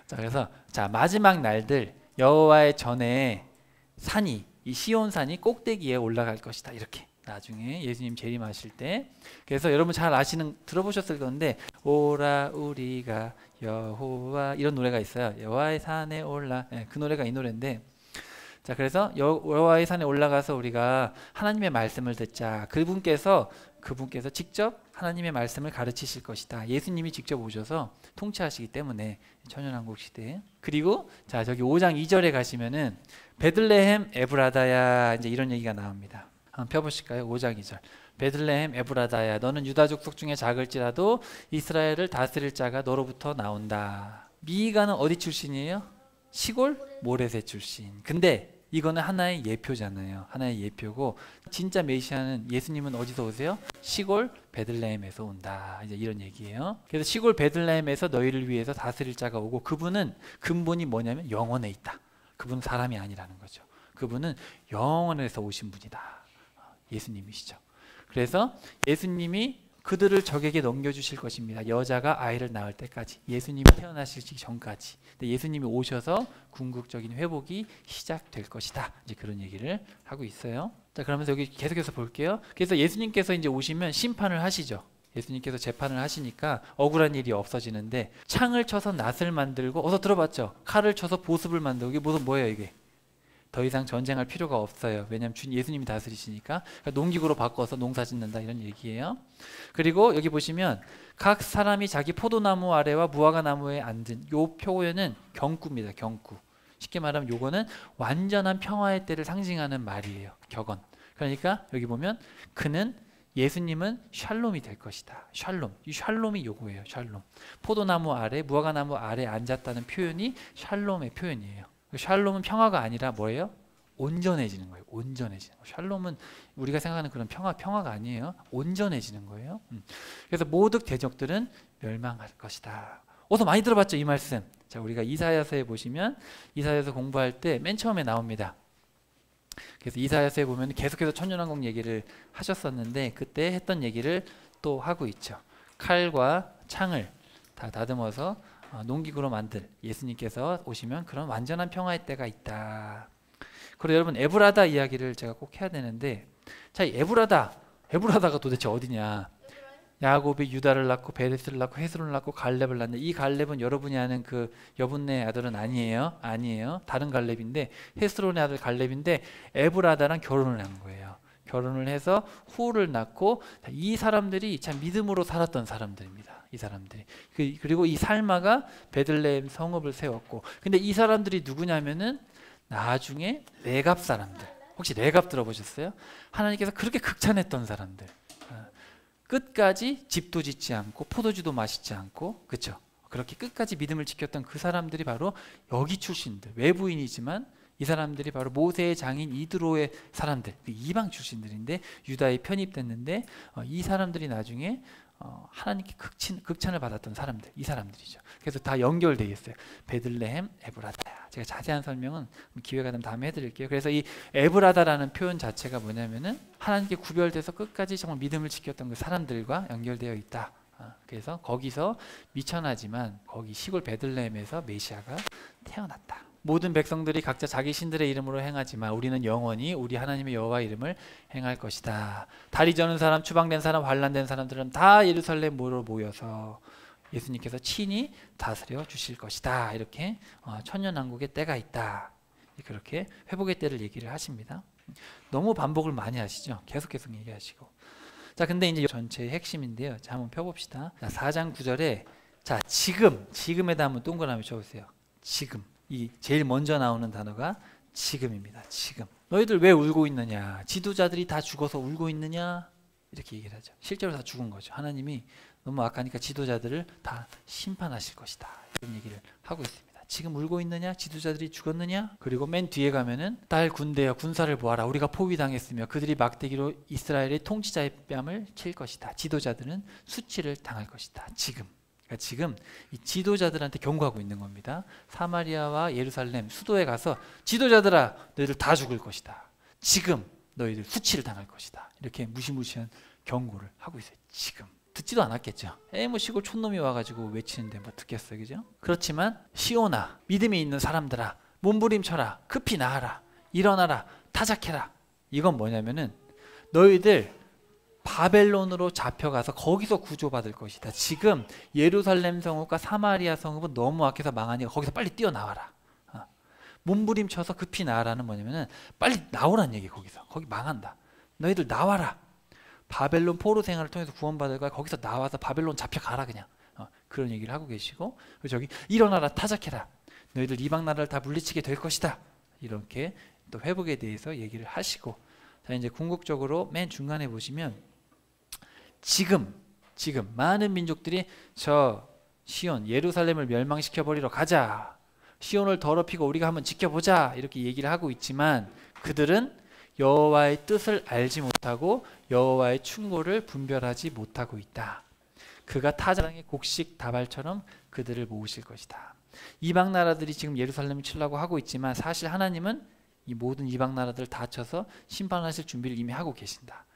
자, 그래서 자, 마지막 날들 여호와의 전에 산이 이 시온산이 꼭대기에 올라갈 것이다. 이렇게 나중에 예수님 재림하실 때. 그래서 여러분 잘 아시는 들어보셨을 건데 오라 우리가 여호와 이런 노래가 있어요. 여호와의 산에 올라. 네, 그 노래가 이 노래인데 자, 그래서 여호와의 산에 올라가서 우리가 하나님의 말씀을 듣자. 그분께서 직접 하나님의 말씀을 가르치실 것이다. 예수님이 직접 오셔서 통치하시기 때문에 천년왕국 시대에. 그리고 자, 저기 5장 2절에 가시면은 베들레헴 에브라다야 이제 이런 얘기가 나옵니다. 한번 펴보실까요? 5장 2절. 베들레헴 에브라다야 너는 유다 족속 중에 작을지라도 이스라엘을 다스릴 자가 너로부터 나온다. 미가는 어디 출신이에요? 시골 모레셋 출신. 근데 이거는 하나의 예표잖아요. 하나의 예표고 진짜 메시아는 예수님은 어디서 오세요? 시골 베들레헴에서 온다. 이제 이런 얘기예요. 그래서 시골 베들레헴에서 너희를 위해서 다스릴 자가 오고 그분은 근본이 뭐냐면 영원에 있다. 그분은 사람이 아니라는 거죠. 그분은 영원에서 오신 분이다. 예수님이시죠. 그래서 예수님이 그들을 적에게 넘겨주실 것입니다. 여자가 아이를 낳을 때까지, 예수님이 태어나시기 전까지. 근데 예수님이 오셔서 궁극적인 회복이 시작될 것이다. 이제 그런 얘기를 하고 있어요. 자, 그러면서 여기 계속해서 볼게요. 그래서 예수님께서 이제 오시면 심판을 하시죠. 예수님께서 재판을 하시니까 억울한 일이 없어지는데 창을 쳐서 낫을 만들고 어서 들어봤죠? 칼을 쳐서 보습을 만들고 이게 뭐예요 이게? 더 이상 전쟁할 필요가 없어요. 왜냐하면 예수님이 다스리시니까. 그러니까 농기구로 바꿔서 농사 짓는다 이런 얘기예요. 그리고 여기 보시면 각 사람이 자기 포도나무 아래와 무화과 나무에 앉은 요 표현은 경구입니다. 경구. 쉽게 말하면 요거는 완전한 평화의 때를 상징하는 말이에요. 격언. 그러니까 여기 보면 그는 예수님은 샬롬이 될 것이다. 샬롬. 이 샬롬이 요거예요. 샬롬. 포도나무 아래, 무화과나무 아래 앉았다는 표현이 샬롬의 표현이에요. 샬롬은 평화가 아니라 뭐예요? 온전해지는 거예요. 온전해지는 거예요. 샬롬은 우리가 생각하는 그런 평화가 아니에요. 온전해지는 거예요. 그래서 모든 대적들은 멸망할 것이다. 어서 많이 들어봤죠, 이 말씀. 자, 우리가 이사야서에 보시면 이사야서 공부할 때 맨 처음에 나옵니다. 그래서 이사야서에 보면 계속해서 천년왕국 얘기를 하셨었는데 그때 했던 얘기를 또 하고 있죠. 칼과 창을 다 다듬어서 농기구로 만들 예수님께서 오시면 그런 완전한 평화의 때가 있다. 그리고 여러분 에브라다 이야기를 제가 꼭 해야 되는데 자, 이 에브라다가 도대체 어디냐? 야곱이 유다를 낳고 베레스를 낳고 헤스론을 낳고 갈렙을 낳는데 이 갈렙은 여러분이 아는 그 여분네 아들은 아니에요. 다른 갈렙인데 헤스론의 아들 갈렙인데 에브라다랑 결혼을 한 거예요. 결혼을 해서 후를 낳고 이 사람들이 참 믿음으로 살았던 사람들입니다. 이 사람들이. 그리고 이 살마가 베들레헴 성읍을 세웠고 근데 이 사람들이 누구냐면은 나중에 레갑 사람들. 혹시 레갑 들어보셨어요? 하나님께서 그렇게 극찬했던 사람들. 끝까지 집도 짓지 않고 포도주도 마시지 않고 그렇죠? 그렇게 끝까지 믿음을 지켰던 그 사람들이 바로 여기 출신들. 외부인이지만 이 사람들이 바로 모세의 장인 이드로의 사람들, 이방 출신들인데 유다에 편입됐는데 이 사람들이 나중에 하나님께 극찬을 받았던 사람들, 이 사람들이죠. 그래서 다 연결되어 있어요. 베들레헴, 에브라다야. 제가 자세한 설명은 기회가 되면 다음에 해드릴게요. 그래서 이 에브라다라는 표현 자체가 뭐냐면은 하나님께 구별돼서 끝까지 정말 믿음을 지켰던 그 사람들과 연결되어 있다. 그래서 거기서 미천하지만 거기 시골 베들레헴에서 메시아가 태어났다. 모든 백성들이 각자 자기 신들의 이름으로 행하지만 우리는 영원히 우리 하나님의 여호와 이름을 행할 것이다. 다리 저는 사람, 추방된 사람, 환난된 사람들은 다 예루살렘으로 모여서 예수님께서 친히 다스려 주실 것이다. 이렇게 천년왕국의 때가 있다. 그렇게 회복의 때를 얘기를 하십니다. 너무 반복을 많이 하시죠. 계속 얘기하시고. 자, 근데 이제 전체의 핵심인데요. 자, 한번 펴봅시다. 자, 4장 9절에 자, 지금에다 한번 동그라미 쳐보세요. 지금. 이 제일 먼저 나오는 단어가 지금입니다. 지금. 너희들 왜 울고 있느냐? 지도자들이 다 죽어서 울고 있느냐? 이렇게 얘기를 하죠. 실제로 다 죽은 거죠. 하나님이 너무 악하니까 지도자들을 다 심판하실 것이다. 이런 얘기를 하고 있습니다. 지금 울고 있느냐? 지도자들이 죽었느냐? 그리고 맨 뒤에 가면은 딸 군대여 군사를 보아라. 우리가 포위당했으며 그들이 막대기로 이스라엘의 통치자의 뺨을 칠 것이다. 지도자들은 수치를 당할 것이다. 지금. 그러니까 지금 이 지도자들한테 경고하고 있는 겁니다. 사마리아와 예루살렘 수도에 가서 지도자들아 너희들 다 죽을 것이다. 지금 너희들 수치를 당할 것이다. 이렇게 무시무시한 경고를 하고 있어요. 지금. 듣지도 않았겠죠. 뭐 시골 촌놈이 와가지고 외치는데 뭐 듣겠어요, 그죠? 그렇지만 시온아, 믿음이 있는 사람들아, 몸부림쳐라, 급히 나아라, 일어나라, 타작해라. 이건 뭐냐면은 너희들 바벨론으로 잡혀가서 거기서 구조받을 것이다. 지금 예루살렘 성읍과 사마리아 성읍은 너무 악해서 망하니까 거기서 빨리 뛰어나와라. 몸부림쳐서 급히 나아라는 뭐냐면은 빨리 나오란 얘기. 거기 망한다. 너희들 나와라. 바벨론 포로 생활을 통해서 구원받을 거야. 거기서 나와서 바벨론 잡혀가라 그냥. 그런 얘기를 하고 계시고, 그리고 저기 일어나라 타작해라. 너희들 이방 나라를 다 물리치게 될 것이다. 이렇게 또 회복에 대해서 얘기를 하시고, 자 이제 궁극적으로 맨 중간에 보시면 지금 많은 민족들이 저 시온 예루살렘을 멸망시켜 버리러 가자. 시온을 더럽히고 우리가 한번 지켜보자. 이렇게 얘기를 하고 있지만 그들은 여호와의 뜻을 알지 못하고 여호와의 충고를 분별하지 못하고 있다. 그가 타작의 곡식 다발처럼 그들을 모으실 것이다. 이방 나라들이 지금 예루살렘을 치려고 하고 있지만 사실 하나님은 이 모든 이방 나라들을 다 쳐서 심판하실 준비를 이미 하고 계신다.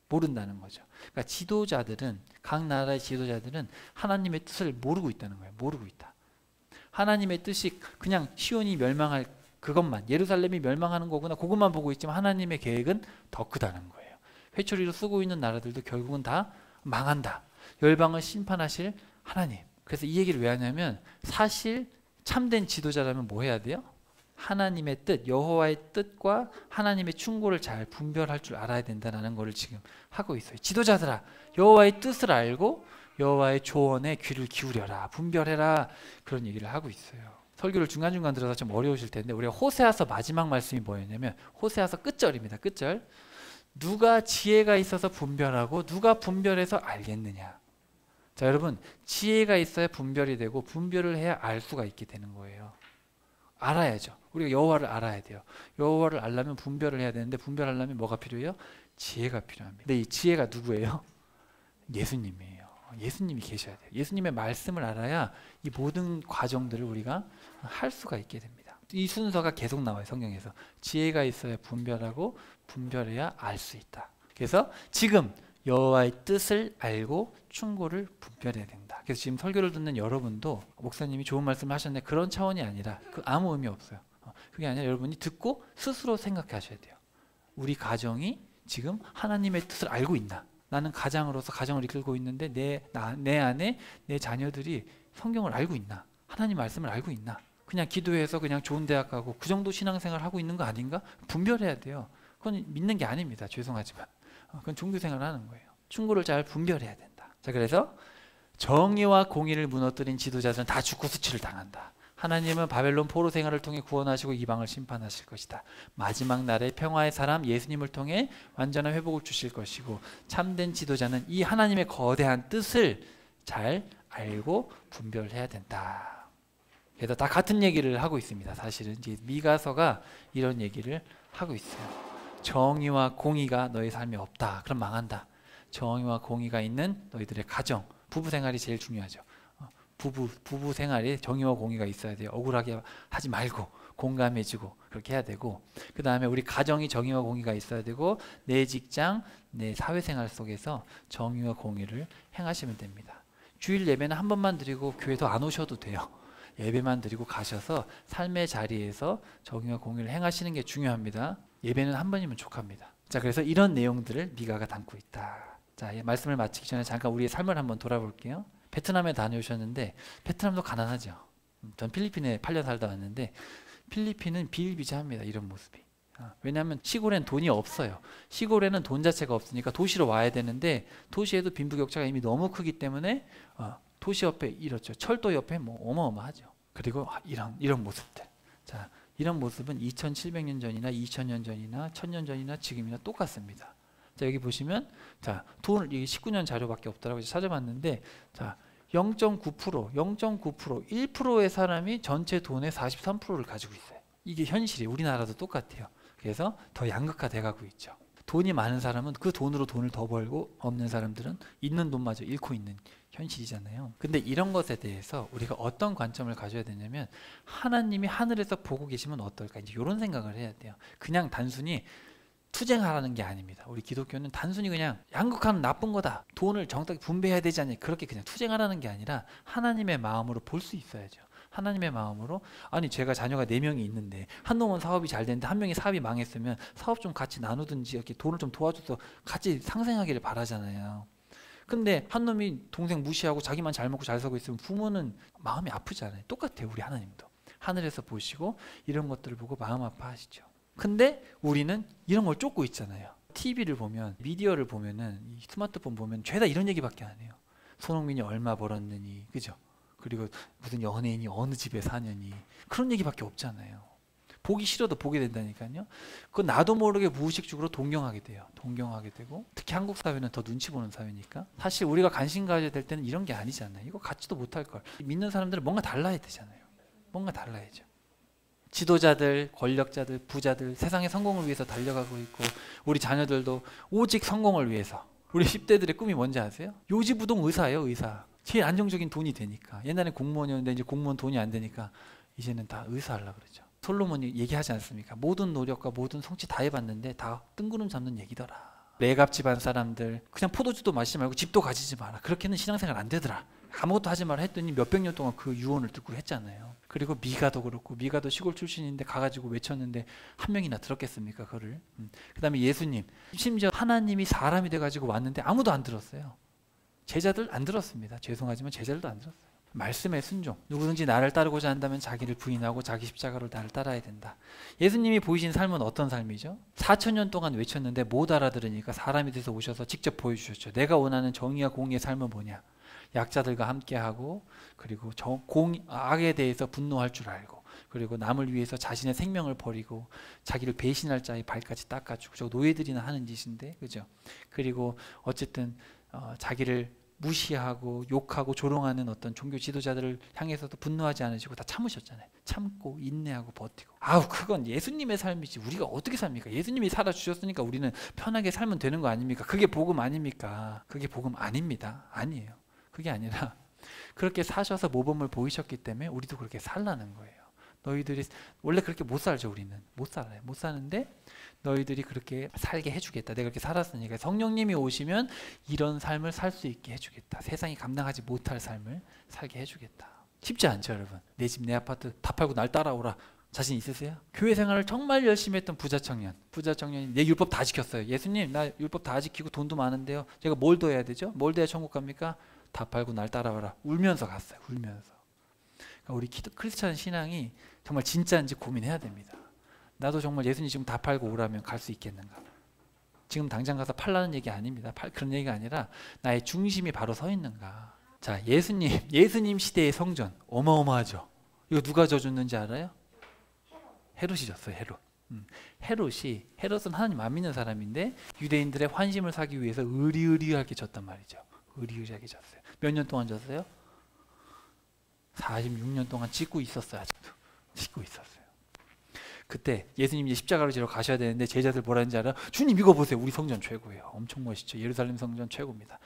모른다는 거죠. 그러니까 지도자들은, 각 나라의 지도자들은 하나님의 뜻을 모르고 있다는 거예요. 모르고 있다. 하나님의 뜻이 그냥 시온이 멸망할 그것만, 예루살렘이 멸망하는 거구나, 그것만 보고 있지만 하나님의 계획은 더 크다는 거예요. 회초리로 쓰고 있는 나라들도 결국은 다 망한다. 열방을 심판하실 하나님. 그래서 이 얘기를 왜 하냐면 사실 참된 지도자라면 뭐 해야 돼요? 하나님의 뜻, 여호와의 뜻과 하나님의 충고를 잘 분별할 줄 알아야 된다는 것을 지금 하고 있어요. 지도자들아, 여호와의 뜻을 알고 여호와의 조언에 귀를 기울여라, 분별해라, 그런 얘기를 하고 있어요. 설교를 중간중간 들어서 좀 어려우실 텐데 우리가 호세아서 마지막 말씀이 뭐였냐면 호세아서 끝절입니다. 끝절. 누가 지혜가 있어서 분별하고 누가 분별해서 알겠느냐. 자 여러분, 지혜가 있어야 분별이 되고 분별을 해야 알 수가 있게 되는 거예요. 알아야죠. 우리가 여호와를 알아야 돼요. 여호와를 알려면 분별을 해야 되는데 분별하려면 뭐가 필요해요? 지혜가 필요합니다. 근데 이 지혜가 누구예요? 예수님이에요. 예수님이 계셔야 돼요. 예수님의 말씀을 알아야 이 모든 과정들을 우리가 할 수가 있게 됩니다. 이 순서가 계속 나와요. 성경에서. 지혜가 있어야 분별하고 분별해야 알 수 있다. 그래서 지금 여호와의 뜻을 알고 충고를 분별해야 된다. 그래서 지금 설교를 듣는 여러분도 목사님이 좋은 말씀을 하셨는데 그런 차원이 아니라 아무 의미 없어요. 그게 아니라 여러분이 듣고 스스로 생각하셔야 돼요. 우리 가정이 지금 하나님의 뜻을 알고 있나? 나는 가장으로서 가정을 이끌고 있는데 내 안에 내 자녀들이 성경을 알고 있나? 하나님 말씀을 알고 있나? 그냥 기도해서 그냥 좋은 대학 가고 그 정도 신앙생활 하고 있는 거 아닌가? 분별해야 돼요. 그건 믿는 게 아닙니다. 죄송하지만. 그건 종교생활을 하는 거예요. 충고를 잘 분별해야 된다. 자, 그래서 정의와 공의를 무너뜨린 지도자들은 다 죽고 수치를 당한다. 하나님은 바벨론 포로 생활을 통해 구원하시고 이방을 심판하실 것이다. 마지막 날에 평화의 사람 예수님을 통해 완전한 회복을 주실 것이고 참된 지도자는 이 하나님의 거대한 뜻을 잘 알고 분별해야 된다. 그래서 다 같은 얘기를 하고 있습니다. 사실은 이제 미가서가 이런 얘기를 하고 있어요. 정의와 공의가 너희 삶에 없다. 그럼 망한다. 정의와 공의가 있는 너희들의 가정, 부부 생활이 제일 중요하죠. 부부 생활에 정의와 공의가 있어야 돼요. 억울하게 하지 말고 공감해주고 그렇게 해야 되고, 그 다음에 우리 가정이 정의와 공의가 있어야 되고 내 직장, 내 사회생활 속에서 정의와 공의를 행하시면 됩니다. 주일 예배는 한 번만 드리고 교회도 안 오셔도 돼요. 예배만 드리고 가셔서 삶의 자리에서 정의와 공의를 행하시는 게 중요합니다. 예배는 한 번이면 족합니다. 자, 그래서 이런 내용들을 미가가 담고 있다. 자, 말씀을 마치기 전에 잠깐 우리의 삶을 한번 돌아볼게요. 베트남에 다녀오셨는데 베트남도 가난하죠. 전 필리핀에 8년 살다 왔는데 필리핀은 비일비재합니다. 이런 모습이. 왜냐하면 시골엔 돈이 없어요. 시골에는 돈 자체가 없으니까 도시로 와야 되는데 도시에도 빈부격차가 이미 너무 크기 때문에 도시 옆에 이렇죠. 철도 옆에 뭐 어마어마하죠. 그리고 이런 모습들. 자, 이런 모습은 2700년 전이나 2000년 전이나 1000년 전이나 지금이나 똑같습니다. 자, 여기 보시면 자, 돈 이게 19년 자료밖에 없더라고요. 찾아봤는데 자, 0.9%, 0.9%, 1%의 사람이 전체 돈의 43%를 가지고 있어요. 이게 현실이 우리나라도 똑같아요. 그래서 더 양극화돼 가고 있죠. 돈이 많은 사람은 그 돈으로 돈을 더 벌고 없는 사람들은 있는 돈마저 잃고 있는 현실이잖아요. 근데 이런 것에 대해서 우리가 어떤 관점을 가져야 되냐면 하나님이 하늘에서 보고 계시면 어떨까 이제 이런 생각을 해야 돼요. 그냥 단순히 투쟁하라는 게 아닙니다. 우리 기독교는 단순히 그냥 양극화는 나쁜 거다. 돈을 정확하게 분배해야 되지 않냐. 그렇게 그냥 투쟁하라는 게 아니라 하나님의 마음으로 볼 수 있어야죠. 하나님의 마음으로 아니 제가 자녀가 4명이 있는데 한 놈은 사업이 잘 되는데 한 명이 사업이 망했으면 사업 좀 같이 나누든지 이렇게 돈을 좀 도와줘서 같이 상생하기를 바라잖아요. 근데 한 놈이 동생 무시하고 자기만 잘 먹고 잘 살고 있으면 부모는 마음이 아프잖아요. 똑같아요. 우리 하나님도 하늘에서 보시고 이런 것들을 보고 마음 아파하시죠. 근데 우리는 이런 걸 쫓고 있잖아요. TV를 보면 미디어를 보면은 스마트폰 보면 죄다 이런 얘기밖에 안 해요. 손흥민이 얼마 벌었느니 그죠? 그리고 무슨 연예인이 어느 집에 사느니 그런 얘기밖에 없잖아요. 보기 싫어도 보게 된다니까요. 그건 나도 모르게 무의식적으로 동경하게 돼요. 동경하게 되고 특히 한국 사회는 더 눈치 보는 사회니까 사실 우리가 관심 가져야 될 때는 이런 게 아니잖아요. 이거 갖지도 못할 걸. 믿는 사람들은 뭔가 달라야 되잖아요. 뭔가 달라야죠. 지도자들, 권력자들, 부자들 세상의 성공을 위해서 달려가고 있고 우리 자녀들도 오직 성공을 위해서. 우리 10대들의 꿈이 뭔지 아세요? 요지부동 의사예요. 의사. 제일 안정적인 돈이 되니까. 옛날에 공무원이었는데 이제 공무원 돈이 안 되니까 이제는 다 의사 하려고 그러죠. 솔로몬이 얘기하지 않습니까? 모든 노력과 모든 성취 다 해봤는데 다 뜬구름 잡는 얘기더라. 레갑 집안 사람들 그냥 포도주도 마시지 말고 집도 가지지 마라. 그렇게는 신앙생활 안 되더라. 아무것도 하지 마라 했더니 몇백 년 동안 그 유언을 듣고 했잖아요. 그리고 미가도 그렇고 미가도 시골 출신인데 가가지고 외쳤는데 한 명이나 들었겠습니까 그거를. 그 다음에 예수님 심지어 하나님이 사람이 돼가지고 왔는데 아무도 안 들었어요. 제자들 안 들었습니다. 죄송하지만 제자들도 안 들었어요. 말씀의 순종. 누구든지 나를 따르고자 한다면 자기를 부인하고 자기 십자가로 나를 따라야 된다. 예수님이 보이신 삶은 어떤 삶이죠? 4,000년 동안 외쳤는데 못 알아들으니까 사람이 돼서 오셔서 직접 보여주셨죠. 내가 원하는 정의와 공의의 삶은 뭐냐? 약자들과 함께하고 그리고 악에 대해서 분노할 줄 알고 그리고 남을 위해서 자신의 생명을 버리고 자기를 배신할 자의 발까지 닦아주고 저 노예들이나 하는 짓인데 그죠? 그리고 어쨌든 자기를 무시하고 욕하고 조롱하는 어떤 종교 지도자들을 향해서도 분노하지 않으시고 다 참으셨잖아요. 참고 인내하고 버티고. 아우 그건 예수님의 삶이지 우리가 어떻게 삽니까? 예수님이 살아주셨으니까 우리는 편하게 살면 되는 거 아닙니까? 그게 복음 아닙니까? 그게 복음 아닙니다. 아니에요. 그게 아니라 그렇게 사셔서 모범을 보이셨기 때문에 우리도 그렇게 살라는 거예요. 너희들이 원래 그렇게 못 살죠. 우리는 못 살아요. 못 사는데 너희들이 그렇게 살게 해주겠다. 내가 그렇게 살았으니까 성령님이 오시면 이런 삶을 살 수 있게 해주겠다. 세상이 감당하지 못할 삶을 살게 해주겠다. 쉽지 않죠 여러분. 내 집 내 아파트 다 팔고 날 따라오라. 자신 있으세요? 교회 생활을 정말 열심히 했던 부자 청년이 내 율법 다 지켰어요. 예수님 나 율법 다 지키고 돈도 많은데요. 제가 뭘 더 해야 되죠? 뭘 더 해야 천국 갑니까? 다 팔고 날 따라와라. 울면서 갔어요. 울면서. 그러니까 우리 크리스찬 신앙이 정말 진짜인지 고민해야 됩니다. 나도 정말 예수님 지금 다 팔고 오라면 갈 수 있겠는가? 지금 당장 가서 팔라는 얘기 아닙니다. 그런 얘기가 아니라 나의 중심이 바로 서 있는가? 자, 예수님 시대의 성전 어마어마하죠. 이거 누가 져줬는지 알아요? 헤롯이 졌어요. 헤롯은 하나님 안 믿는 사람인데 유대인들의 환심을 사기 위해서 의리하게 졌단 말이죠. 의리하게 졌어요. 몇 년 동안 졌어요? 46년 동안 짓고 있었어요. 아직도 짓고 있었어요. 그때 예수님이 이제 십자가로 지러 가셔야 되는데 제자들 뭐라 했는지 알아요? 주님 이거 보세요. 우리 성전 최고예요. 엄청 멋있죠. 예루살렘 성전 최고입니다.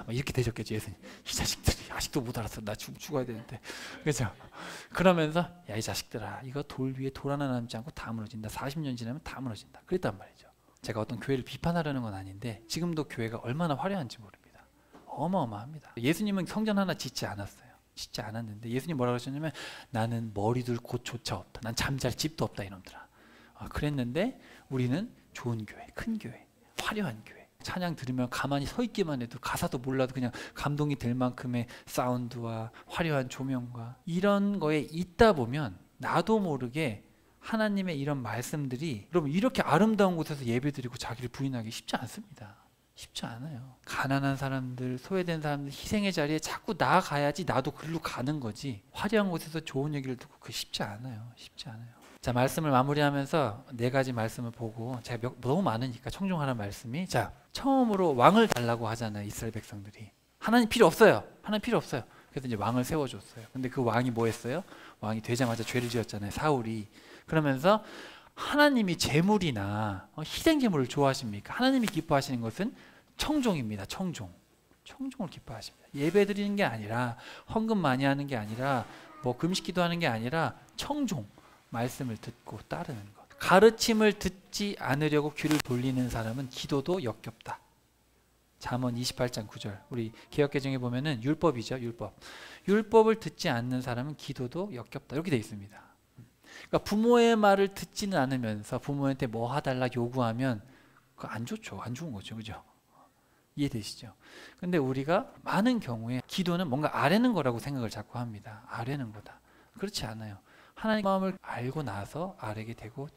이렇게 되셨겠죠. 예수님. 이 자식들이 아직도 못 알았어. 나 죽어야 되는데. 그렇죠? 그러면서 야 이 자식들아 이거 돌 위에 돌 하나 남지 않고 다 무너진다. 40년 지나면 다 무너진다. 그랬단 말이죠. 제가 어떤 교회를 비판하려는 건 아닌데 지금도 교회가 얼마나 화려한지 모릅니다. 어마어마합니다. 예수님은 성전 하나 짓지 않았어요. 짓지 않았는데 예수님 뭐라고 하셨냐면 나는 머리둘 곳조차 없다. 난 잠잘 집도 없다 이놈들아. 그랬는데 우리는 좋은 교회, 큰 교회, 화려한 교회. 찬양 들으면 가만히 서 있기만 해도 가사도 몰라도 그냥 감동이 될 만큼의 사운드와 화려한 조명과 이런 거에 있다 보면 나도 모르게 하나님의 이런 말씀들이 여러분 이렇게 아름다운 곳에서 예배드리고 자기를 부인하기 쉽지 않습니다. 쉽지 않아요. 가난한 사람들, 소외된 사람들 희생의 자리에 자꾸 나아가야지 나도 글로 가는 거지. 화려한 곳에서 좋은 얘기를 듣고 그게 쉽지 않아요. 쉽지 않아요. 자, 말씀을 마무리하면서 4가지 말씀을 보고 제가 너무 많으니까 청중하라는 말씀이 자, 처음으로 왕을 달라고 하잖아요. 이스라엘 백성들이. 하나님 필요 없어요. 하나님 필요 없어요. 그래서 이제 왕을 세워줬어요. 근데 그 왕이 뭐 했어요? 왕이 되자마자 죄를 지었잖아요. 사울이. 그러면서 하나님이 제물이나 희생 제물을 좋아하십니까? 하나님이 기뻐하시는 것은 청종입니다. 청종을 기뻐하십니다. 예배 드리는 게 아니라, 헌금 많이 하는 게 아니라, 뭐 금식기도 하는 게 아니라 청종, 말씀을 듣고 따르는 것. 가르침을 듣지 않으려고 귀를 돌리는 사람은 기도도 역겹다. 잠언 28장 9절. 우리 개역개정에 보면은 율법이죠. 율법을 듣지 않는 사람은 기도도 역겹다. 이렇게 되어 있습니다. 그러니까 부모의 말을 듣지는 않으면서 부모한테 뭐 해달라 요구하면 그거 안 좋죠. 안 좋은 거죠. 그죠? 이해되시죠? 근데 우리가 많은 경우에 기도는 뭔가 아뢰는 거라고 생각을 자꾸 합니다. 아뢰는 거다. 그렇지 않아요. 하나님 마음을 알고 나서 아뢰게 되고,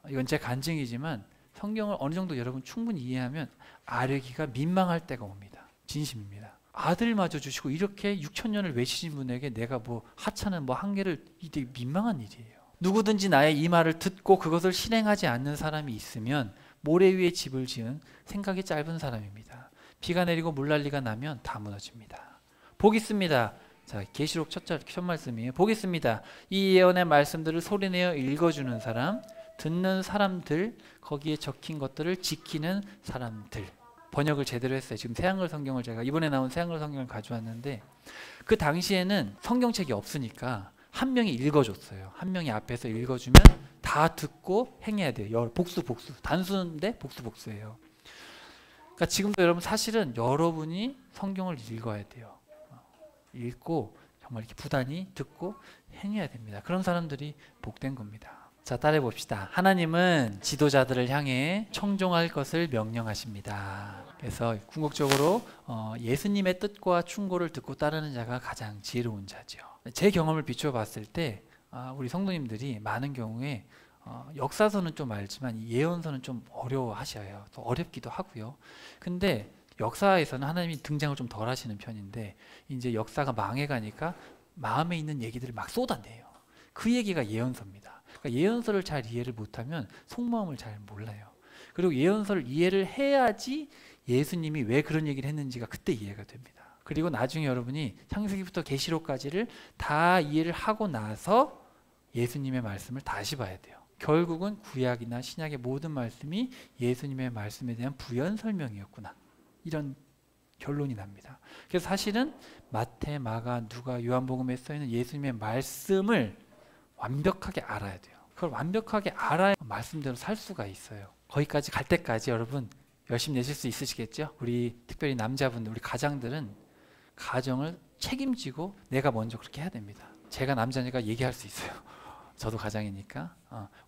이건 제 간증이지만 성경을 어느 정도 여러분 충분히 이해하면 아뢰기가 민망할 때가 옵니다. 진심입니다. 아들마저 주시고 이렇게 6,000년을 외치신 분에게 내가 뭐 하찮은 뭐 한계를, 이게 민망한 일이에요. 누구든지 나의 이 말을 듣고 그것을 실행하지 않는 사람이 있으면 모래 위에 집을 지은 생각이 짧은 사람입니다. 비가 내리고 물난리가 나면 다 무너집니다. 복 있습니다. 자, 계시록 첫 말씀이에요. 복 있습니다. 이 예언의 말씀들을 소리내어 읽어주는 사람, 듣는 사람들, 거기에 적힌 것들을 지키는 사람들. 번역을 제대로 했어요. 지금 새한글 성경을 제가 이번에 나온 새한글 성경을 가져왔는데, 그 당시에는 성경책이 없으니까 한 명이 읽어줬어요. 한 명이 앞에서 읽어주면 다 듣고 행해야 돼요. 복수. 단순인데 복수예요. 그러니까 지금도 여러분 사실은 여러분이 성경을 읽어야 돼요. 읽고 정말 이렇게 부단히 듣고 행해야 됩니다. 그런 사람들이 복된 겁니다. 자, 따라해 봅시다. 하나님은 지도자들을 향해 청종할 것을 명령하십니다. 그래서 궁극적으로 예수님의 뜻과 충고를 듣고 따르는 자가 가장 지혜로운 자죠. 제 경험을 비추어 봤을 때 우리 성도님들이 많은 경우에 역사서는 좀 알지만 예언서는 좀 어려워하셔요. 또 어렵기도 하고요. 근데 역사에서는 하나님이 등장을 좀 덜 하시는 편인데, 이제 역사가 망해가니까 마음에 있는 얘기들을 막 쏟아내요. 그 얘기가 예언서입니다. 그러니까 예언서를 잘 이해를 못하면 속마음을 잘 몰라요. 그리고 예언서를 이해를 해야지 예수님이 왜 그런 얘기를 했는지가 그때 이해가 됩니다. 그리고 나중에 여러분이 창세기부터 계시록까지를 다 이해를 하고 나서 예수님의 말씀을 다시 봐야 돼요. 결국은 구약이나 신약의 모든 말씀이 예수님의 말씀에 대한 부연 설명이었구나, 이런 결론이 납니다. 그래서 사실은 마태, 마가, 누가, 요한복음에 써있는 예수님의 말씀을 완벽하게 알아야 돼요. 그걸 완벽하게 알아야 말씀대로 살 수가 있어요. 거기까지 갈 때까지 여러분 열심히 내실 수 있으시겠죠? 우리 특별히 남자분들, 우리 가장들은 가정을 책임지고 내가 먼저 그렇게 해야 됩니다. 제가 남자니까 얘기할 수 있어요. 저도 가장이니까.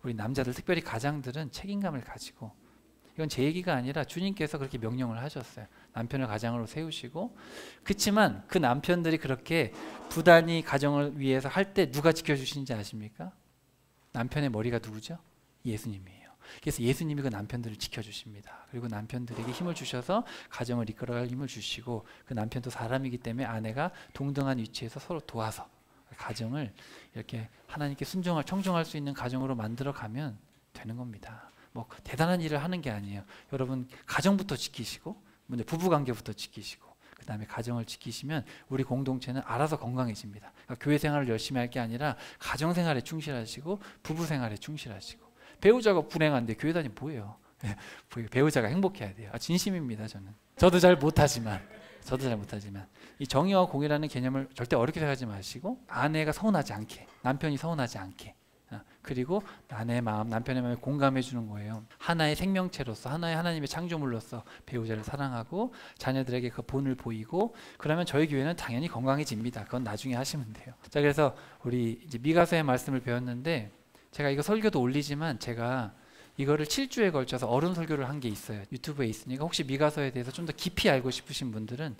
우리 남자들, 특별히 가장들은 책임감을 가지고, 이건 제 얘기가 아니라 주님께서 그렇게 명령을 하셨어요. 남편을 가장으로 세우시고. 그렇지만 그 남편들이 그렇게 부단히 가정을 위해서 할 때 누가 지켜주시는지 아십니까? 남편의 머리가 누구죠? 예수님이에요. 그래서 예수님이 그 남편들을 지켜주십니다. 그리고 남편들에게 힘을 주셔서 가정을 이끌어갈 힘을 주시고, 그 남편도 사람이기 때문에 아내가 동등한 위치에서 서로 도와서 가정을 이렇게 하나님께 순종할, 청종할 수 있는 가정으로 만들어 가면 되는 겁니다. 뭐 대단한 일을 하는 게 아니에요. 여러분 가정부터 지키시고, 먼저 부부관계부터 지키시고, 그 다음에 가정을 지키시면 우리 공동체는 알아서 건강해집니다. 그러니까 교회 생활을 열심히 할 게 아니라 가정생활에 충실하시고 부부생활에 충실하시고. 배우자가 불행한데 교회 다니면 뭐예요? 배우자가 행복해야 돼요. 진심입니다. 저도 잘 못하지만 이 정의와 공의라는 개념을 절대 어렵게 생각하지 마시고, 아내가 서운하지 않게, 남편이 서운하지 않게, 그리고 아내의 마음, 남편의 마음에 공감해 주는 거예요. 하나의 생명체로서, 하나의 하나님의 창조물로서 배우자를 사랑하고 자녀들에게 그 본을 보이고, 그러면 저희 교회는 당연히 건강해집니다. 그건 나중에 하시면 돼요. 자, 그래서 우리 이제 미가서의 말씀을 배웠는데, 제가 이거 설교도 올리지만 제가 이거를 7주에 걸쳐서 어른 설교를 한 게 있어요. 유튜브에 있으니까 혹시 미가서에 대해서 좀 더 깊이 알고 싶으신 분들은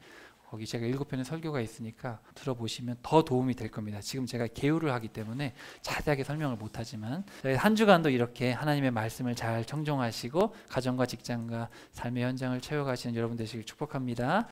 거기 제가 7편의 설교가 있으니까 들어보시면 더 도움이 될 겁니다. 지금 제가 개요를 하기 때문에 자세하게 설명을 못하지만, 한 주간도 이렇게 하나님의 말씀을 잘 청종하시고 가정과 직장과 삶의 현장을 채워가시는 여러분 되시길 축복합니다.